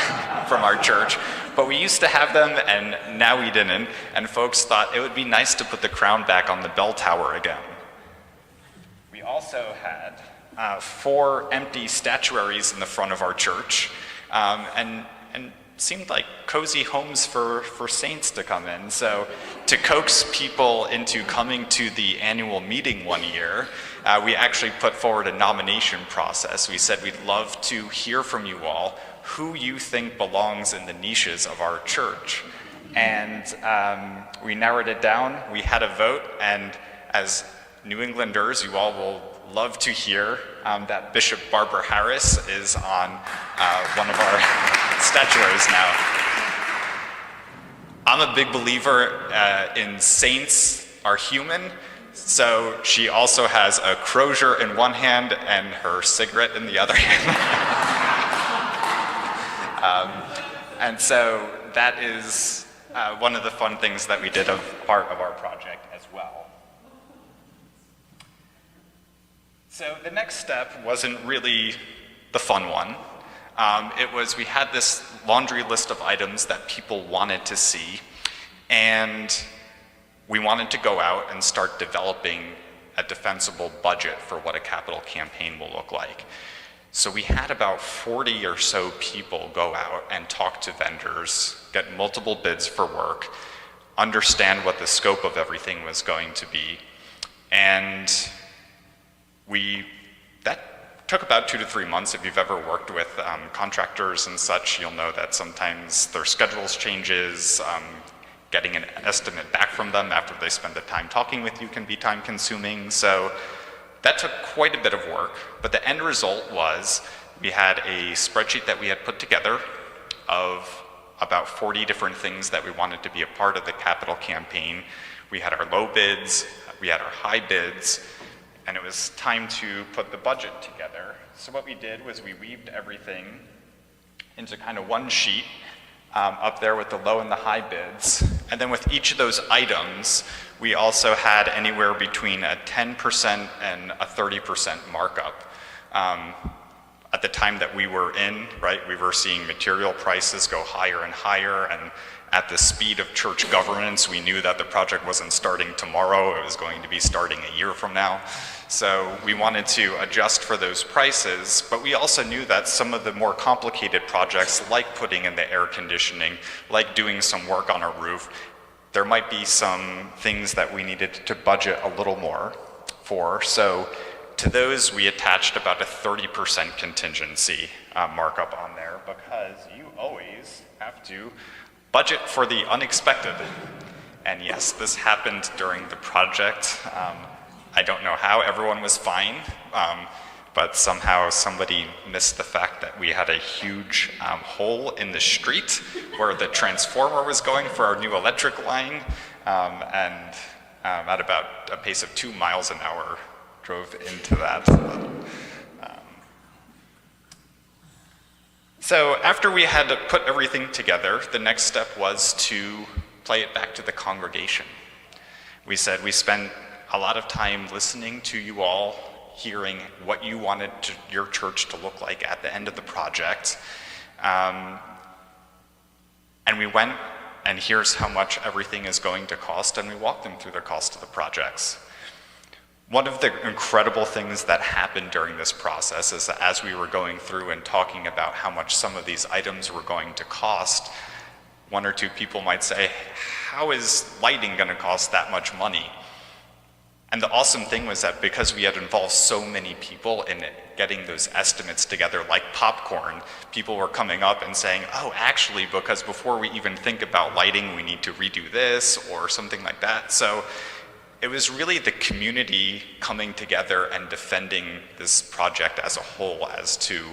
from our church. But we used to have them, and now we didn't, and folks thought it would be nice to put the crown back on the bell tower again. We also had 4 empty statuaries in the front of our church, and seemed like cozy homes for saints to come in. So to coax people into coming to the annual meeting one year, we actually put forward a nomination process. We said we'd love to hear from you all who you think belongs in the niches of our church. And we narrowed it down. We had a vote, and as New Englanders, you all will love to hear that Bishop Barbara Harris is on one of our statuaries now. I'm a big believer in saints are human, so she also has a crozier in one hand and her cigarette in the other hand. And so that is one of the fun things that we did as part of our project as well. So the next step wasn't really the fun one. It was we had this laundry list of items that people wanted to see, and we wanted to go out and start developing a defensible budget for what a capital campaign will look like. So we had about 40 or so people go out and talk to vendors, get multiple bids for work, understand what the scope of everything was going to be, and that took about 2 to 3 months. If you've ever worked with contractors and such, you'll know that sometimes their schedules changes. Getting an estimate back from them after they spend the time talking with you can be time consuming. So that took quite a bit of work, but the end result was we had a spreadsheet that we had put together of about 40 different things that we wanted to be a part of the capital campaign. We had our low bids, we had our high bids, and it was time to put the budget together. So what we did was we weaved everything into kind of one sheet up there with the low and the high bids. And then with each of those items, we also had anywhere between a 10% and a 30% markup. At the time that we were in, right, we were seeing material prices go higher and higher, and at the speed of church governance, we knew that the project wasn't starting tomorrow, it was going to be starting a year from now. So we wanted to adjust for those prices, but we also knew that some of the more complicated projects, like putting in the air conditioning, like doing some work on a roof, there might be some things that we needed to budget a little more for. So to those, we attached about a 30% contingency markup on there, because you always have to budget for the unexpected. And yes, this happened during the project. I don't know how, everyone was fine, but somehow somebody missed the fact that we had a huge hole in the street where the transformer was going for our new electric line, and at about a pace of 2 miles an hour drove into that. So after we had to put everything together, the next step was to play it back to the congregation. We said we spent a lot of time listening to you all, hearing what you wanted your church to look like at the end of the project. And we went, and here's how much everything is going to cost, and we walked them through the cost of the projects. One of the incredible things that happened during this process is that as we were going through and talking about how much some of these items were going to cost, 1 or 2 people might say, how is lighting going to cost that much money? And the awesome thing was that because we had involved so many people in getting those estimates together, like popcorn, people were coming up and saying, oh, actually, because before we even think about lighting, we need to redo this or something like that. So it was really the community coming together and defending this project as a whole as to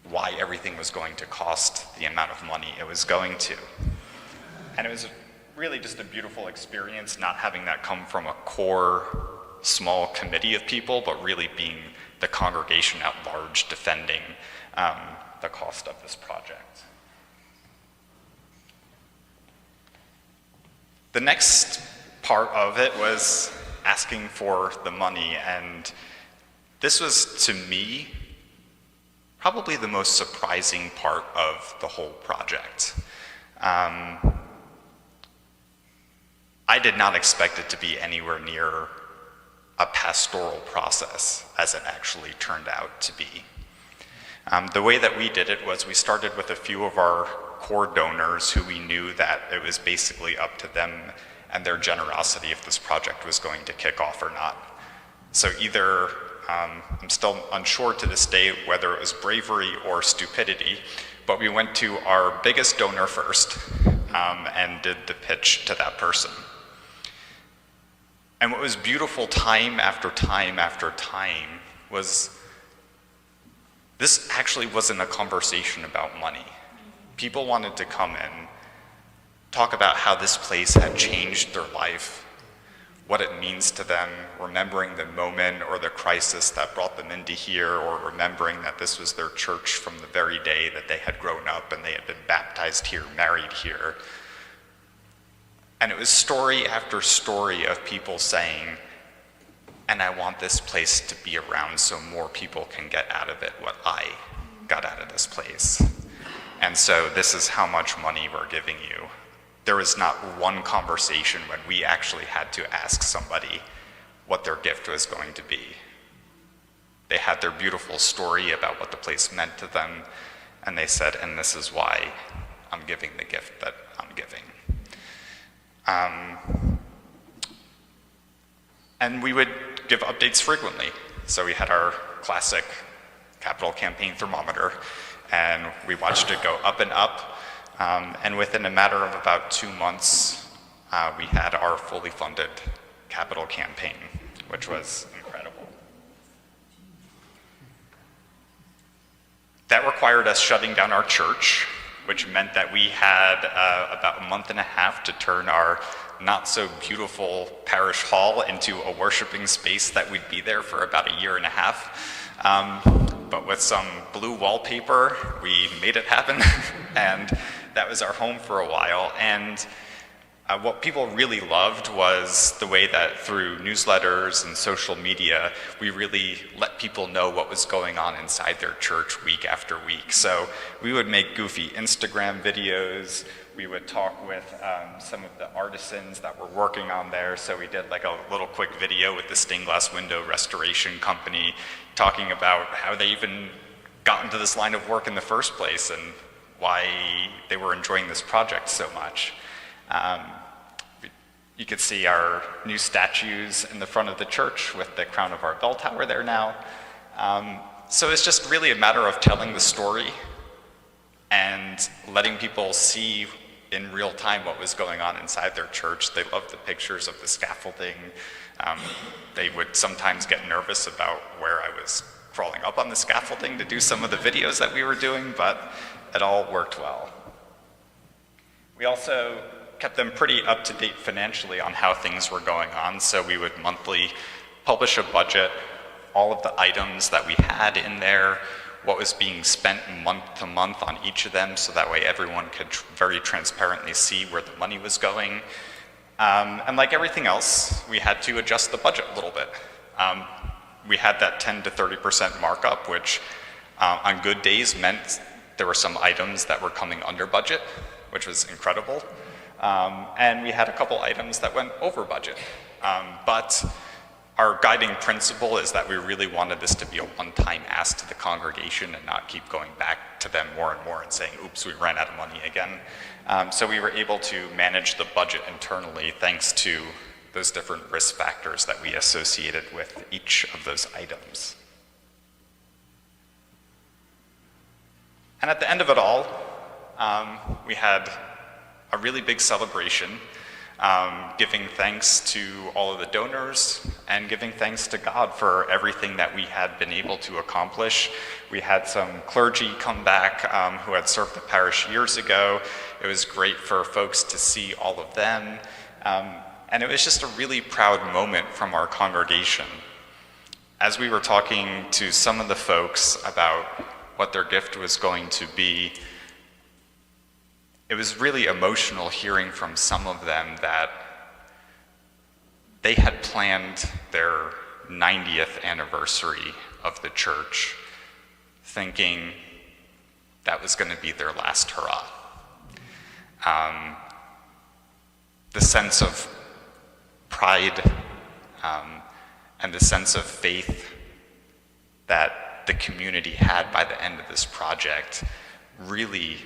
why everything was going to cost the amount of money it was going to. And it was really just a beautiful experience, not having that come from a core small committee of people, but really being the congregation at large defending the cost of this project. The next part of it was asking for the money, and this was, to me, probably the most surprising part of the whole project. I did not expect it to be anywhere near a pastoral process as it actually turned out to be. The way that we did it was we started with a few of our core donors who we knew that it was basically up to them and their generosity if this project was going to kick off or not. So either, I'm still unsure to this day whether it was bravery or stupidity, but we went to our biggest donor first and did the pitch to that person. And what was beautiful time after time after time was this actually wasn't a conversation about money. People wanted to come in, talk about how this place had changed their life, what it means to them, remembering the moment or the crisis that brought them into here, or remembering that this was their church from the very day that they had grown up and they had been baptized here, married here. And it was story after story of people saying, and I want this place to be around so more people can get out of it what I got out of this place. And so this is how much money we're giving you. There was not one conversation when we actually had to ask somebody what their gift was going to be. They had their beautiful story about what the place meant to them, and they said, and this is why I'm giving the gift that I'm giving. And we would give updates frequently. So we had our classic capital campaign thermometer, and we watched it go up and up. And within a matter of about 2 months, we had our fully funded capital campaign, which was incredible. That required us shutting down our church, which meant that we had about a month and a half to turn our not so beautiful parish hall into a worshiping space that we'd be there for about a year and a half. But with some blue wallpaper, we made it happen, and that was our home for a while. And what people really loved was the way that through newsletters and social media, we really let people know what was going on inside their church week after week. So we would make goofy Instagram videos. We would talk with some of the artisans that were working on there. So we did like a little quick video with the stained glass window restoration company talking about how they even got into this line of work in the first place and why they were enjoying this project so much. You could see our new statues in the front of the church with the crown of our bell tower there now. So it's just really a matter of telling the story and letting people see in real time what was going on inside their church. They loved the pictures of the scaffolding. They would sometimes get nervous about where I was crawling up on the scaffolding to do some of the videos that we were doing, but it all worked well. We also kept them pretty up to date financially on how things were going on, so we would monthly publish a budget, all of the items that we had in there, what was being spent month to month on each of them, so that way everyone could very transparently see where the money was going. And like everything else, we had to adjust the budget a little bit. We had that 10 to 30% markup, which on good days meant there were some items that were coming under budget, which was incredible. And we had a couple items that went over budget. But our guiding principle is that we really wanted this to be a one-time ask to the congregation and not keep going back to them more and more and saying, oops, we ran out of money again. So we were able to manage the budget internally thanks to those different risk factors that we associated with each of those items. And at the end of it all, we had a really big celebration, giving thanks to all of the donors and giving thanks to God for everything that we had been able to accomplish. We had some clergy come back who had served the parish years ago. It was great for folks to see all of them. And it was just a really proud moment from our congregation. As we were talking to some of the folks about what their gift was going to be, it was really emotional hearing from some of them that they had planned their 90th anniversary of the church, thinking that was going to be their last hurrah. The sense of pride and the sense of faith that that the community had by the end of this project really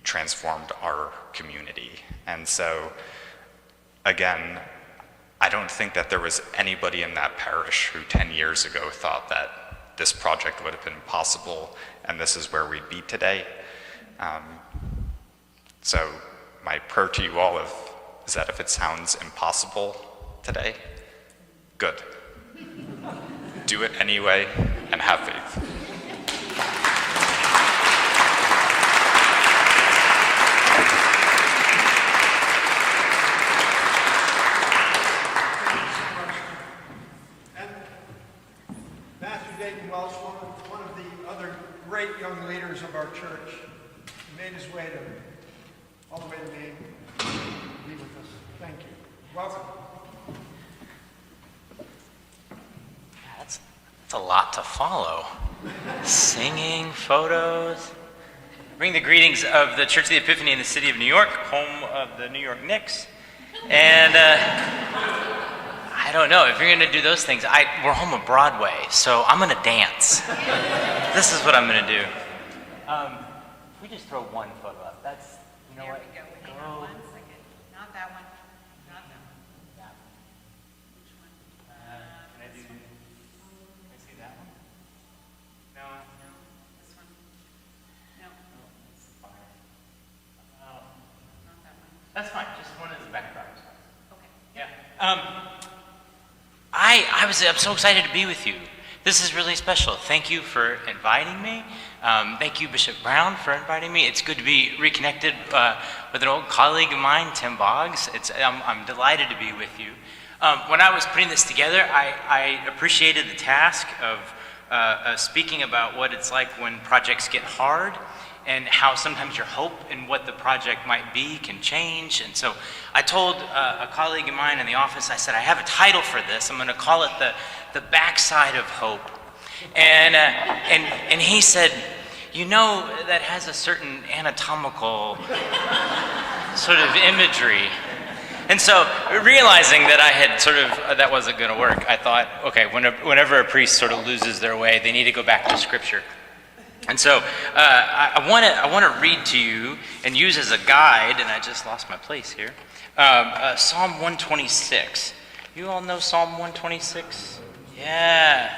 transformed our community. And so, again, I don't think that there was anybody in that parish who 10 years ago thought that this project would have been possible and this is where we'd be today. So my prayer to you all is that if it sounds impossible today, good. Do it anyway and have faith. One of the other great young leaders of our church, he made his way all the way to Maine to be with us. Thank you. Welcome. That's a lot to follow. Singing, photos. Bring the greetings of the Church of the Epiphany in the city of New York, home of the New York Knicks. And I don't know, if you're going to do those things, we're home of Broadway, so I'm going to dance. This is what I'm going to do. If we just throw one photo up, that's, you know what? There we go. Hang on 1 second. Not that one. Not that one. Yeah. Which one? Can I see that one? No. This one? No. Oh. Not that one. That's fine, just one as a background. Okay. Yeah. I'm so excited to be with you. This is really special. Thank you for inviting me. Thank you, Bishop Brown, for inviting me. It's good to be reconnected with an old colleague of mine, Tim Boggs. I'm delighted to be with you. When I was putting this together, I appreciated the task of speaking about what it's like when projects get hard, and how sometimes your hope in what the project might be can change. And so I told a colleague of mine in the office, I said, I have a title for this. I'm going to call it the backside of hope. And he said, you know, that has a certain anatomical sort of imagery. And so realizing that I had that wasn't going to work, I thought, okay, whenever a priest sort of loses their way, they need to go back to Scripture. And so I want to read to you and use as a guide, and I just lost my place here, Psalm 126. You all know Psalm 126? Yeah,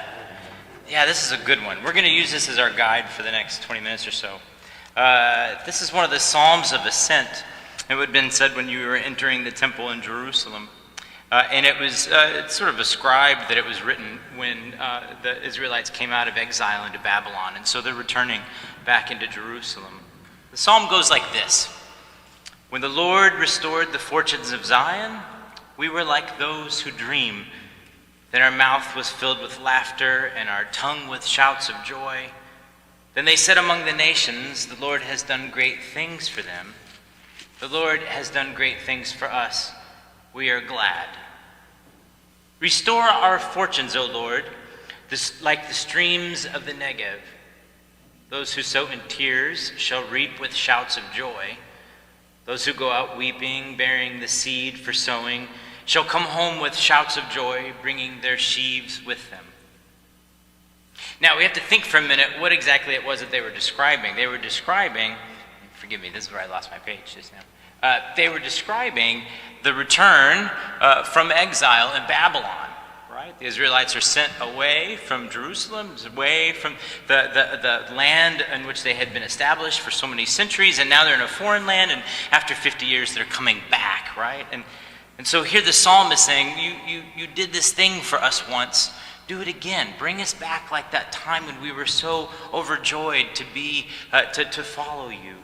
this is a good one. We're going to use this as our guide for the next 20 minutes or so. This is one of the Psalms of Ascent. It would have been said when you were entering the temple in Jerusalem. And it was it's sort of ascribed that it was written when the Israelites came out of exile into Babylon, and so they're returning back into Jerusalem. The psalm goes like this: When the Lord restored the fortunes of Zion, we were like those who dream. Then our mouth was filled with laughter and our tongue with shouts of joy. Then they said among the nations, the Lord has done great things for them. The Lord has done great things for us. We are glad. Restore our fortunes, O Lord, like the streams of the Negev. Those who sow in tears shall reap with shouts of joy. Those who go out weeping, bearing the seed for sowing, shall come home with shouts of joy, bringing their sheaves with them. Now, we have to think for a minute what exactly it was that they were describing. They were describing, forgive me, this is where I lost my page just now. They were describing the return from exile in Babylon, right? The Israelites are sent away from Jerusalem, away from the land in which they had been established for so many centuries, and now they're in a foreign land, and after 50 years they're coming back, right? And so here the psalm is saying, you did this thing for us once, do it again. Bring us back like that time when we were so overjoyed to be, to follow you.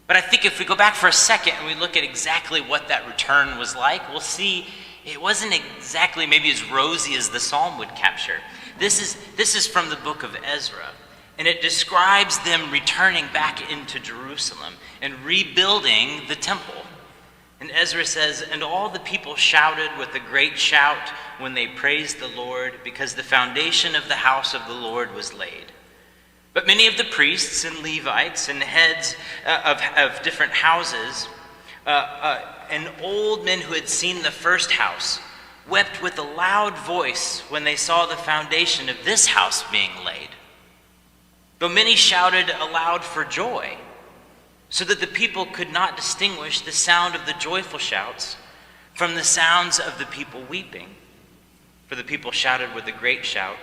But I think if we go back for a second and we look at exactly what that return was like, we'll see it wasn't exactly maybe as rosy as the psalm would capture. This is from the book of Ezra, and it describes them returning back into Jerusalem and rebuilding the temple. And Ezra says, and all the people shouted with a great shout when they praised the Lord, because the foundation of the house of the Lord was laid. But many of the priests and Levites and heads of different houses and old men who had seen the first house wept with a loud voice when they saw the foundation of this house being laid. though many shouted aloud for joy, so that the people could not distinguish the sound of the joyful shouts from the sounds of the people weeping. For the people shouted with a great shout,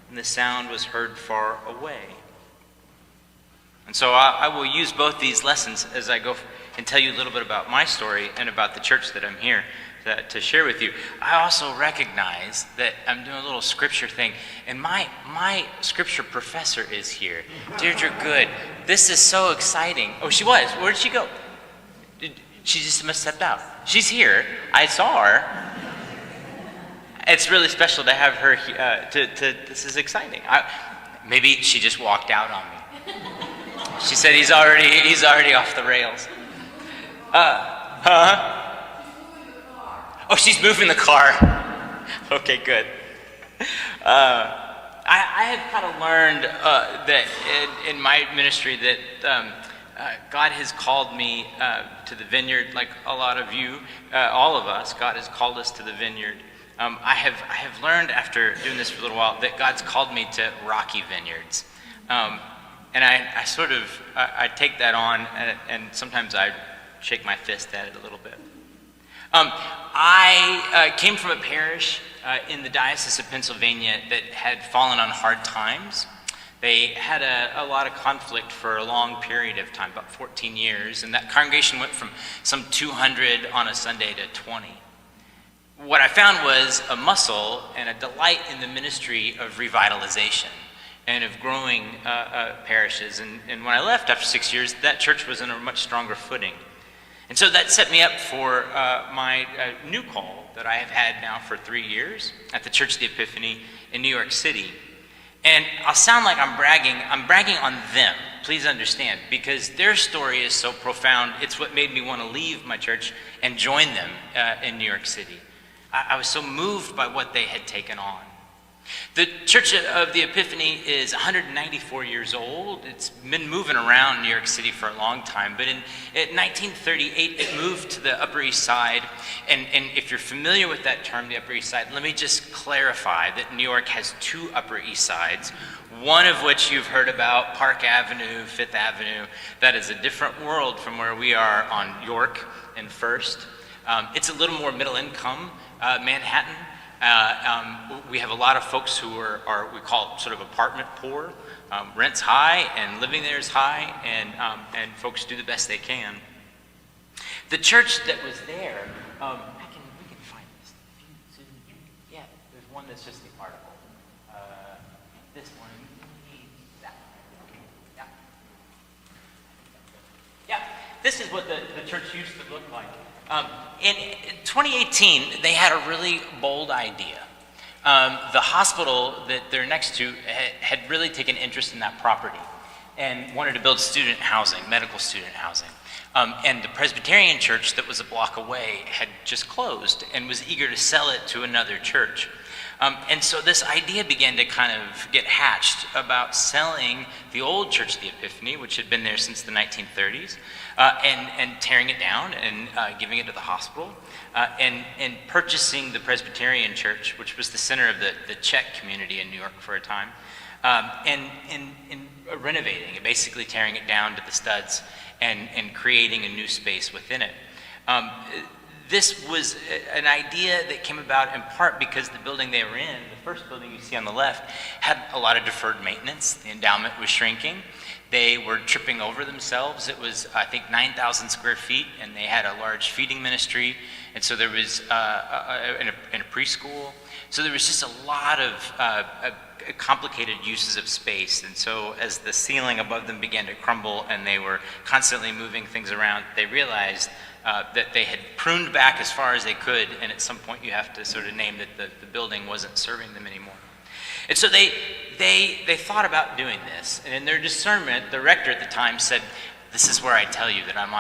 and the sound was heard far away. And so I will use both these lessons as I go and tell you a little bit about my story and about the church that I'm here to share with you. I also recognize that I'm doing a little scripture thing, and my scripture professor is here. Deirdre Good. This is so exciting. Oh, she was. Where did she go? She just must have stepped out. She's here. I saw her. It's really special to have her here. This is exciting. Maybe she just walked out on me. She said he's already off the rails. Oh, she's moving the car. Okay, good. I have kind of learned that in my ministry that God has called me to the vineyard, like a lot of you, all of us. God has called us to the vineyard. I have learned after doing this for a little while that God's called me to rocky vineyards. And I sort of take that on, and sometimes I shake my fist at it a little bit. I came from a parish in the Diocese of Pennsylvania that had fallen on hard times. They had a lot of conflict for a long period of time, about 14 years, and that congregation went from some 200 on a Sunday to 20. What I found was a muscle and a delight in the ministry of revitalization and of growing parishes. And when I left after 6 years, that church was in a much stronger footing. And so that set me up for my new call that I have had now for 3 years at the Church of the Epiphany in New York City. And I'll sound like I'm bragging. I'm bragging on them, please understand, because their story is so profound. It's what made me want to leave my church and join them in New York City. I was so moved by what they had taken on. The Church of the Epiphany is 194 years old. It's been moving around New York City for a long time, but in 1938 it moved to the Upper East Side. And if you're familiar with that term, the Upper East Side, let me just clarify that New York has two Upper East Sides, one of which you've heard about, Park Avenue, Fifth Avenue. That is a different world from where we are on York and First. It's a little more middle income, Manhattan. We have a lot of folks who are we call sort of apartment poor. Rent's high and living there is high, and folks do the best they can. The church that was there, we can find this. Yeah, there's one that's just the article. This one, that one. Yeah, this is what the church used to look like. In 2018, they had a really bold idea. The hospital that they're next to had really taken interest in that property and wanted to build student housing, medical student housing. And the Presbyterian church that was a block away had just closed and was eager to sell it to another church. And so this idea began to kind of get hatched about selling the old Church of the Epiphany, which had been there since the 1930s, and tearing it down and giving it to the hospital, and purchasing the Presbyterian Church, which was the center of the Czech community in New York for a time, and renovating it, basically tearing it down to the studs and creating a new space within it. This was an idea that came about in part because the building they were in, the first building you see on the left, had a lot of deferred maintenance. The endowment was shrinking. They were tripping over themselves. It was, I think, 9,000 square feet, and they had a large feeding ministry. And so there was in a preschool. So there was just a lot of complicated uses of space. And so as the ceiling above them began to crumble and they were constantly moving things around, they realized that they had pruned back as far as they could, and at some point you have to sort of name that the building wasn't serving them anymore. And so they thought about doing this, and in their discernment, the rector at the time said, "This is where I tell you that I'm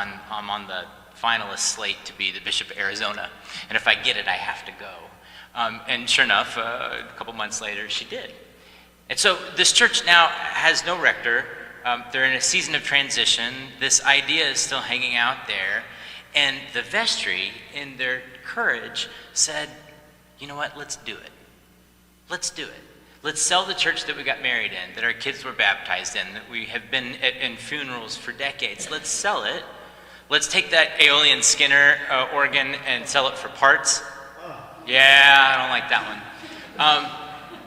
on the finalist slate to be the Bishop of Arizona, and if I get it, I have to go." And sure enough, a couple months later, she did. And so this church now has no rector. They're in a season of transition. This idea is still hanging out there. And the vestry, in their courage, said, "You know what, let's do it. Let's do it. Let's sell the church that we got married in, that our kids were baptized in, that we have been in funerals for decades. Let's sell it. Let's take that Aeolian Skinner organ and sell it for parts. Yeah, I don't like that one.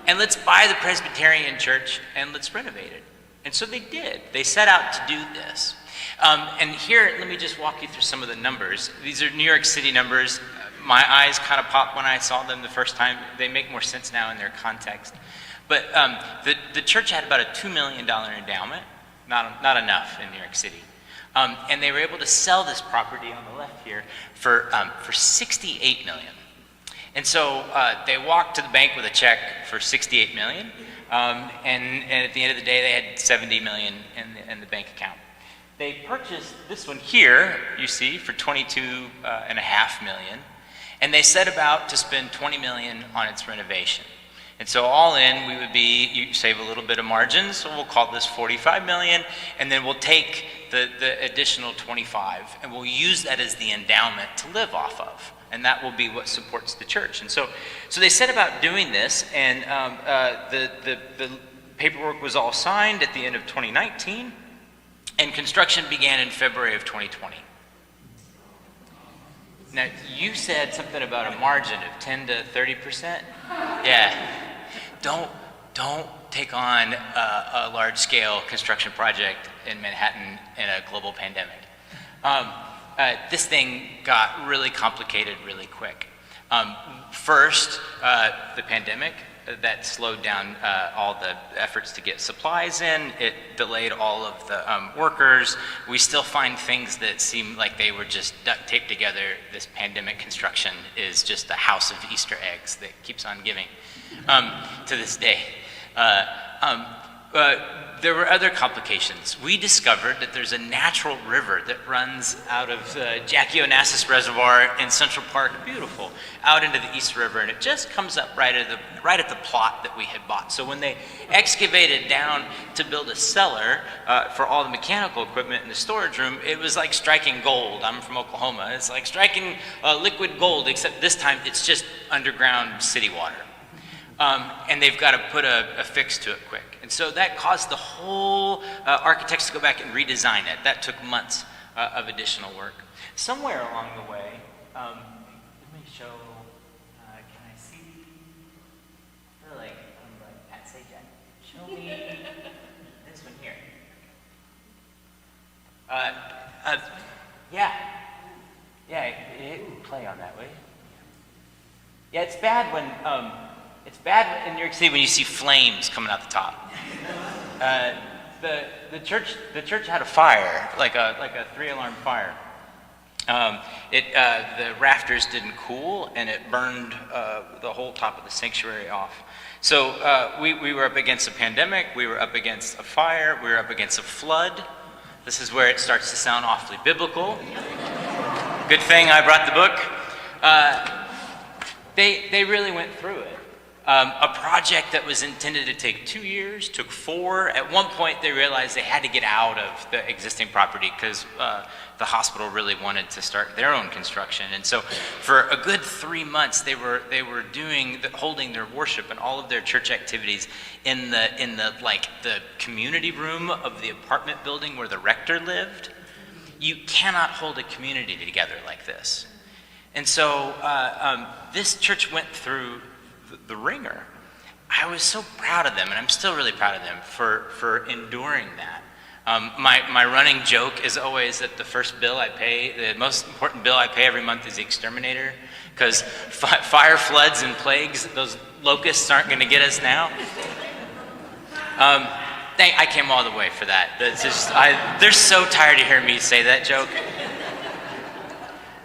And let's buy the Presbyterian church and let's renovate it. And so they did. They set out to do this. And here, let me just walk you through some of the numbers. These are New York City numbers. My eyes kind of popped when I saw them the first time. They make more sense now in their context. But the church had about a $2 million endowment, not enough in New York City. And they were able to sell this property on the left here for $68 million. And so they walked to the bank with a check for $68 million. And at the end of the day, they had $70 million in the bank account. They purchased this one here, you see, for $22.5 million. And they set about to spend $20 million on its renovation. And so all in, you save a little bit of margin, so we'll call this $45 million, and then we'll take the additional 25, and we'll use that as the endowment to live off of. And that will be what supports the church. And so they set about doing this, and the paperwork was all signed at the end of 2019, and construction began in February of 2020. Now, you said something about a margin of 10 to 30%. Yeah. Don't take on a large-scale construction project in Manhattan in a global pandemic. This thing got really complicated really quick. First, the pandemic. That slowed down all the efforts to get supplies in. It delayed all of the workers. We still find things that seem like they were just duct taped together. This pandemic construction is just a house of Easter eggs that keeps on giving to this day. There were other complications. We discovered that there's a natural river that runs out of the Jackie Onassis Reservoir in Central Park, beautiful, out into the East River, and it just comes up right at the plot that we had bought. So when they excavated down to build a cellar for all the mechanical equipment in the storage room, it was like striking gold. I'm from Oklahoma. It's like striking liquid gold, except this time it's just underground city water. And they've got to put a fix to it quick. And so that caused the whole architects to go back and redesign it. That took months of additional work. Somewhere along the way, let me show, can I see? I feel like Pat Sajak. Show me this one here. Yeah, it play on that way. Yeah, it's bad when, it's bad in New York City when you see flames coming out the top. The church had a fire, like a 3-alarm fire. The rafters didn't cool, and it burned the whole top of the sanctuary off. So we were up against a pandemic. We were up against a fire. We were up against a flood. This is where it starts to sound awfully biblical. Good thing I brought the book. They really went through it. A project that was intended to take 2 years took 4. At one point, they realized they had to get out of the existing property because the hospital really wanted to start their own construction. And so, for a good 3 months, they were holding their worship and all of their church activities in the community room of the apartment building where the rector lived. You cannot hold a community together like this. And so, this church went through the ringer. I was so proud of them, and I'm still really proud of them for enduring that. My running joke is always that the first bill I pay, the most important bill I pay every month is the exterminator, because fire, floods, and plagues, those locusts aren't going to get us now. I came all the way for that. They're so tired of hearing me say that joke.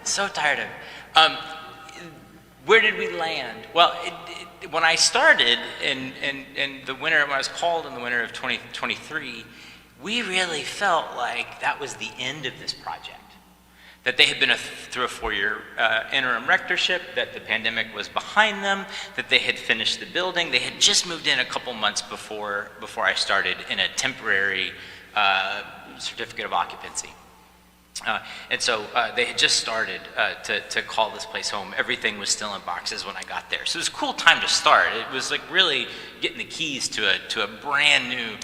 So tired of it. Where did we land? Well, when I started in the winter, when I was called in the winter of 2023, we really felt like that was the end of this project. That they had been through a 4-year interim rectorship, that the pandemic was behind them, that they had finished the building. They had just moved in a couple months before I started in a temporary certificate of occupancy. And so they had just started to call this place home. Everything was still in boxes when I got there. So it was a cool time to start. It was like really getting the keys to a brand new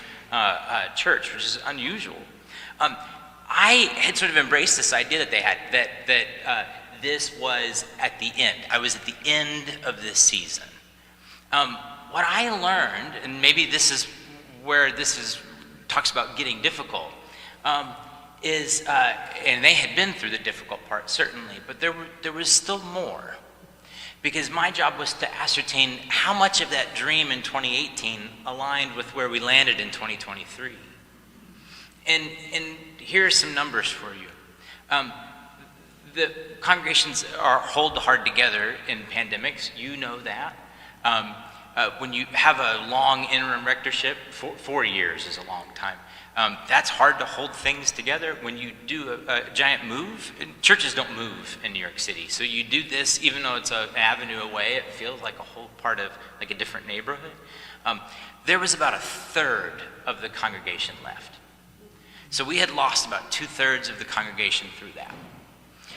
church, which is unusual. I had sort of embraced this idea that they had, that this was at the end. I was at the end of this season. What I learned, and maybe this is where talks about getting difficult, is, and they had been through the difficult part, certainly, but there was still more. Because my job was to ascertain how much of that dream in 2018 aligned with where we landed in 2023. And here are some numbers for you. The congregations hold hard together in pandemics. You know that. When you have a long interim rectorship, 4 years is a long time. That's hard to hold things together. When you do a giant move, churches don't move in New York City. So you do this, even though it's an avenue away, it feels like a whole part of like a different neighborhood. There was about a third of the congregation left. So we had lost about 2/3 of the congregation through that.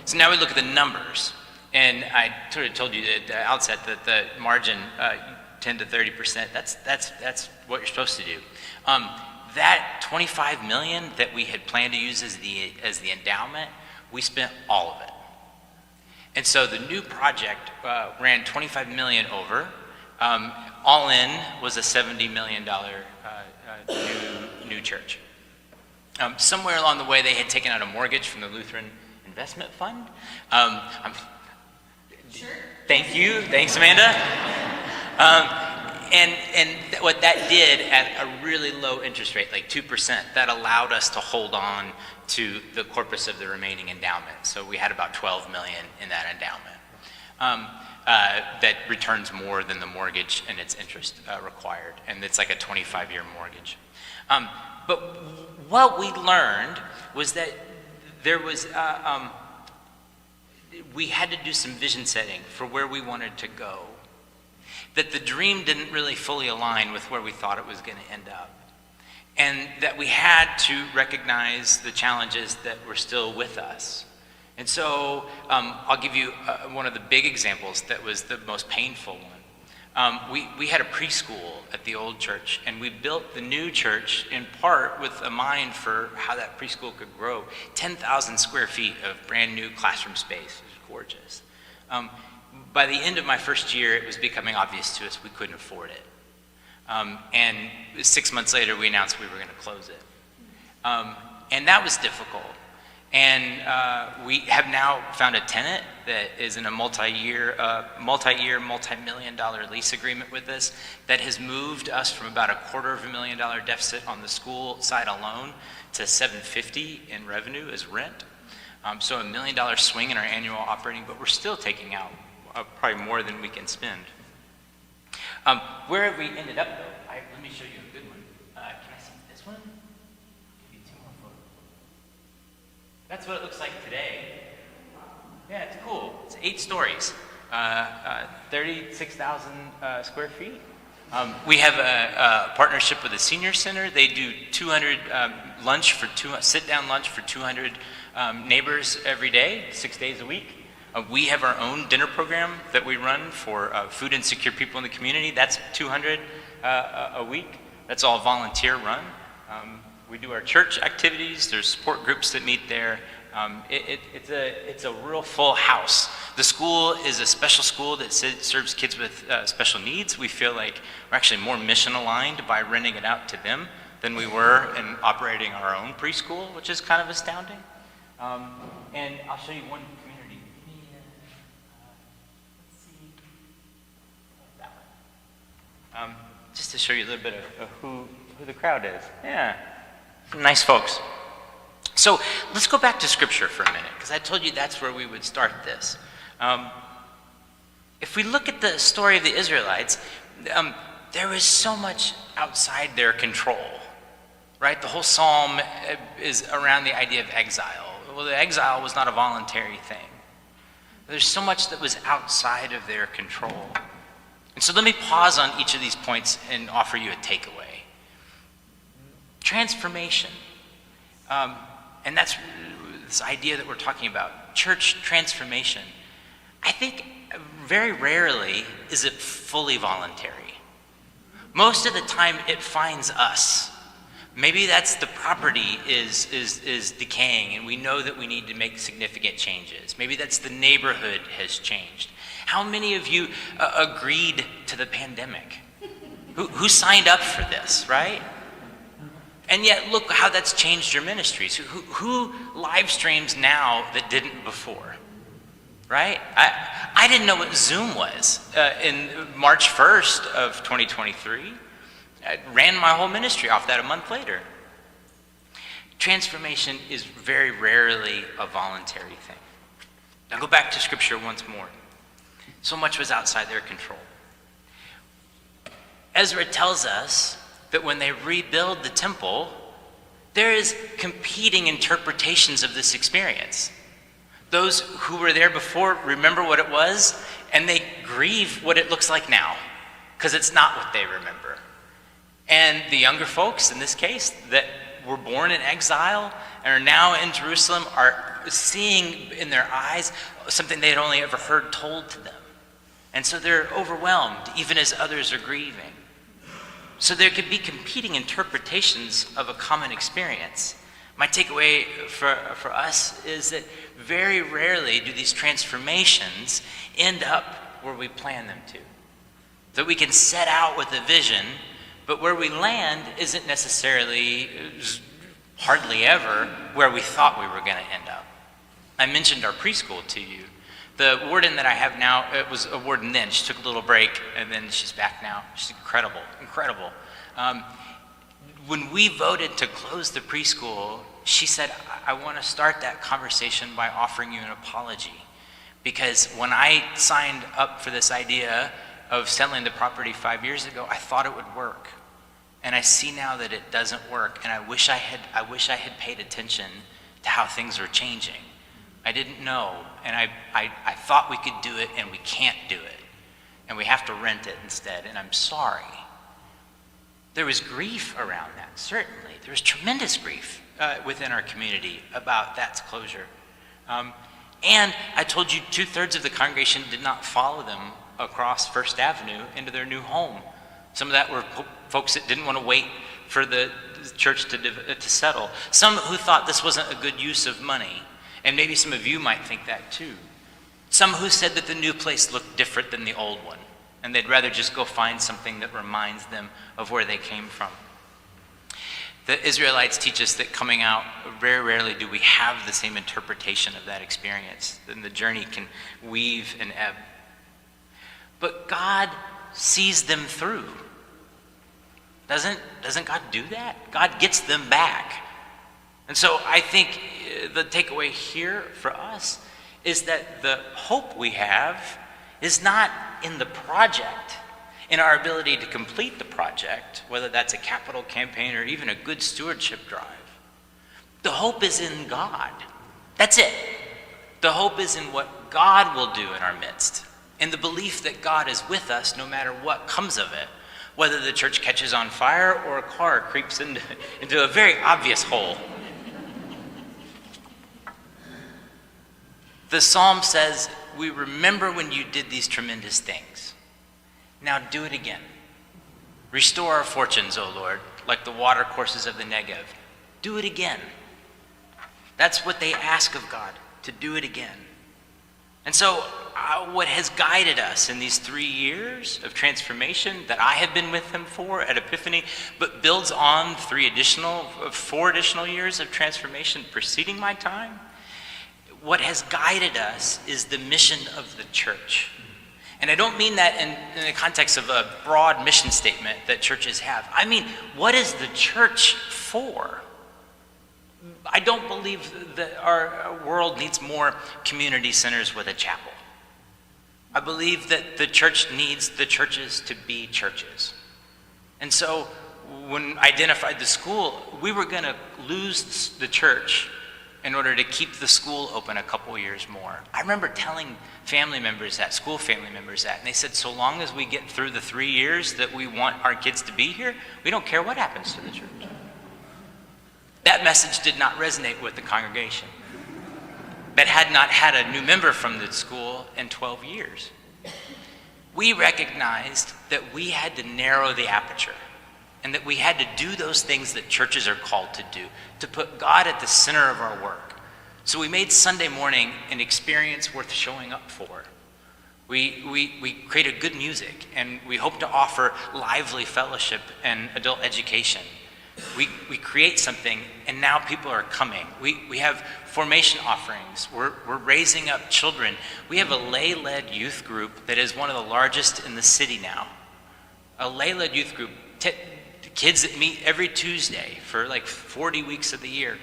So now we look at the numbers. And I sort of told you at the outset that the margin, 10 to 30%, that's what you're supposed to do. That $25 million that we had planned to use as the endowment, we spent all of it. And so the new project ran $25 million over. All in was a $70 million new church. Somewhere along the way, they had taken out a mortgage from the Lutheran Investment Fund. Sure. Thank you. Thanks, Amanda. And what that did at a really low interest rate, like 2%, that allowed us to hold on to the corpus of the remaining endowment. So we had about $12 million in that endowment. That returns more than the mortgage and its interest required. And it's like a 25-year mortgage. But what we learned was that there was, we had to do some vision setting for where we wanted to go. That the dream didn't really fully align with where we thought it was going to end up. And that we had to recognize the challenges that were still with us. And so I'll give you one of the big examples that was the most painful one. We had a preschool at the old church, and we built the new church in part with a mind for how that preschool could grow. 10,000 square feet of brand new classroom space. It was gorgeous. By the end of my first year, it was becoming obvious to us we couldn't afford it. And 6 months later, we announced we were going to close it. And that was difficult. And we have now found a tenant that is in a multi-year, multi-million-dollar lease agreement with us that has moved us from about $250,000 deficit on the school side alone to $750,000 in revenue as rent. So $1 million swing in our annual operating, but we're still taking out probably more than we can spend. Where have we ended up, though? Let me show you a good one. Can I see this one? Give you 2 more photos. That's what it looks like today. Yeah, it's cool. It's 8 stories, 36,000 square feet. We have a partnership with a senior center. They do 200 sit-down lunch for 200 neighbors every day, 6 days a week. We have our own dinner program that we run for food insecure people in the community. That's 200 a week. That's all volunteer run. We do our church activities. There's support groups that meet there. It's a real full house. The school is a special school that serves kids with special needs. We feel like we're actually more mission aligned by renting it out to them than we were in operating our own preschool, which is kind of astounding. And I'll show you one community. Let's see. That one. Just to show you a little bit of who the crowd is. Yeah. Some nice folks. So let's go back to Scripture for a minute, because I told you that's where we would start this. If we look at the story of the Israelites, there was so much outside their control, right? The whole psalm is around the idea of exile. Well, the exile was not a voluntary thing. There's so much that was outside of their control. And so let me pause on each of these points and offer you a takeaway. Transformation. And that's this idea that we're talking about, church transformation, I think very rarely is it fully voluntary. Most of the time it finds us. Maybe that's the property is decaying and we know that we need to make significant changes. Maybe that's the neighborhood has changed. How many of you agreed to the pandemic? Who signed up for this, right? And yet look how that's changed your ministries. Who live streams now that didn't before, right? I didn't know what Zoom was in March 1st of 2023. I ran my whole ministry off that a month later. Transformation is very rarely a voluntary thing. Now go back to Scripture once more. So much was outside their control. Ezra tells us that when they rebuild the temple, there is competing interpretations of this experience. Those who were there before remember what it was, and they grieve what it looks like now, because it's not what they remember. And the younger folks, in this case, that were born in exile and are now in Jerusalem are seeing in their eyes something they had only ever heard told to them. And so they're overwhelmed, even as others are grieving. So there could be competing interpretations of a common experience. My takeaway for us is that very rarely do these transformations end up where we plan them to. That we can set out with a vision, but where we land isn't necessarily, hardly ever, where we thought we were going to end up. I mentioned our preschool to you. The warden that I have now, it was a warden then. She took a little break, and then she's back now. She's incredible. When we voted to close the preschool, she said, I want to start that conversation by offering you an apology. Because when I signed up for this idea of selling the property 5 years ago, I thought it would work. And I see now that it doesn't work, and I wish I had paid attention to how things are changing. I didn't know, and I thought we could do it, and we can't do it. And we have to rent it instead, and I'm sorry. There was grief around that, certainly. There was tremendous grief within our community about that closure. And I told you 2/3 of the congregation did not follow them across First Avenue into their new home. Some of that were folks that didn't want to wait for the church to settle. Some who thought this wasn't a good use of money. And maybe some of you might think that too. Some who said that the new place looked different than the old one, and they'd rather just go find something that reminds them of where they came from. The Israelites teach us that coming out, very rarely do we have the same interpretation of that experience. Then the journey can weave and ebb. But God sees them through. Doesn't God do that? God gets them back. And so I think the takeaway here for us is that the hope we have is not in the project, in our ability to complete the project, whether that's a capital campaign or even a good stewardship drive. The hope is in God. That's it. The hope is in what God will do in our midst, in the belief that God is with us no matter what comes of it, whether the church catches on fire or a car creeps into a very obvious hole. The psalm says, we remember when you did these tremendous things. Now do it again. Restore our fortunes, O Lord, like the water courses of the Negev. Do it again. That's what they ask of God, to do it again. And so what has guided us in these 3 years of transformation that I have been with him for at Epiphany, but builds on 4 additional years of transformation preceding my time, what has guided us is the mission of the church. And I don't mean that in the context of a broad mission statement that churches have. I mean, what is the church for? I don't believe that our world needs more community centers with a chapel. I believe that the church needs the churches to be churches. And so when I identified the school, we were going to lose the church in order to keep the school open a couple years more. I remember telling school family members that, and they said, so long as we get through the 3 years that we want our kids to be here, we don't care what happens to the church. That message did not resonate with the congregation. that had not had a new member from the school in 12 years. We recognized that we had to narrow the aperture and that we had to do those things that churches are called to do, to put God at the center of our work. So we made Sunday morning an experience worth showing up for. We created good music, and we hope to offer lively fellowship and adult education. We create something, and now people are coming. We have formation offerings. We're raising up children. We have a lay-led youth group that is one of the largest in the city now. A lay-led youth group, kids that meet every Tuesday for like 40 weeks of the year.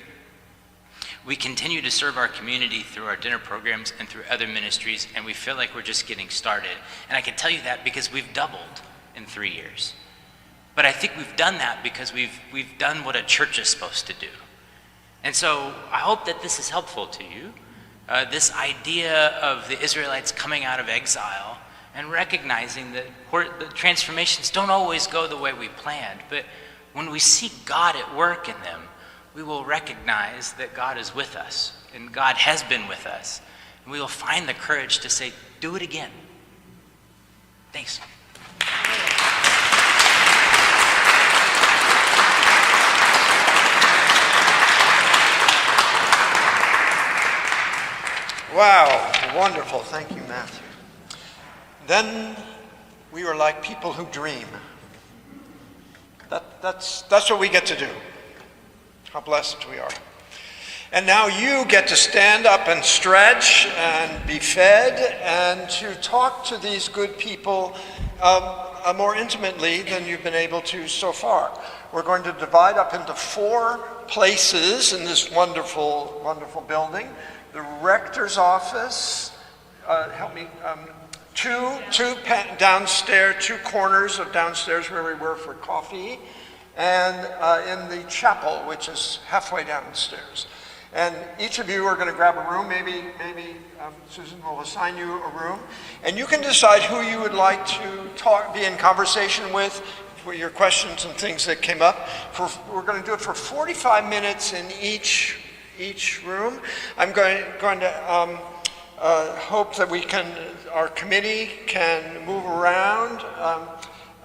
We continue to serve our community through our dinner programs and through other ministries, and we feel like we're just getting started. And I can tell you that because we've doubled in 3 years. But I think we've done that because we've done what a church is supposed to do. And so I hope that this is helpful to you. This idea of the Israelites coming out of exile and recognizing that the transformations don't always go the way we planned, but when we see God at work in them, we will recognize that God is with us, and God has been with us, and we will find the courage to say, do it again. Thanks. Wow, wonderful. Thank you, Matthew. Then we were like people who dream. That's what we get to do. How blessed we are. And now you get to stand up and stretch and be fed and to talk to these good people more intimately than you've been able to so far. We're going to divide up into 4 places in this wonderful, wonderful building. The rector's office, two downstairs, 2 corners of downstairs where we were for coffee, and in the chapel, which is halfway downstairs. And each of you are going to grab a room. Maybe Susan will assign you a room, and you can decide who you would like to be in conversation with for your questions and things that came up. We're going to do it for 45 minutes in each room. I'm going to hope that our committee can move around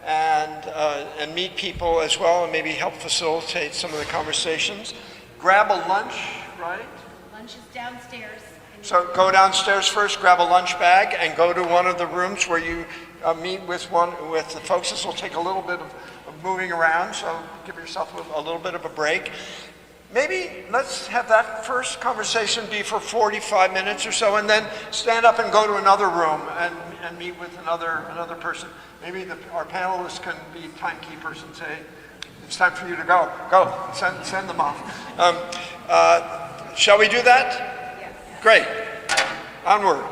and meet people as well, and maybe help facilitate some of the conversations. Grab a lunch, right? Lunch is downstairs. So go downstairs first, grab a lunch bag, and go to one of the rooms where you meet with the folks. This will take a little bit of moving around, so give yourself a little bit of a break. Maybe let's have that first conversation be for 45 minutes or so, and then stand up and go to another room and meet with another person. Maybe our panelists can be timekeepers and say, it's time for you to go. Go, send them off. Shall we do that? Yes. Great. Onward.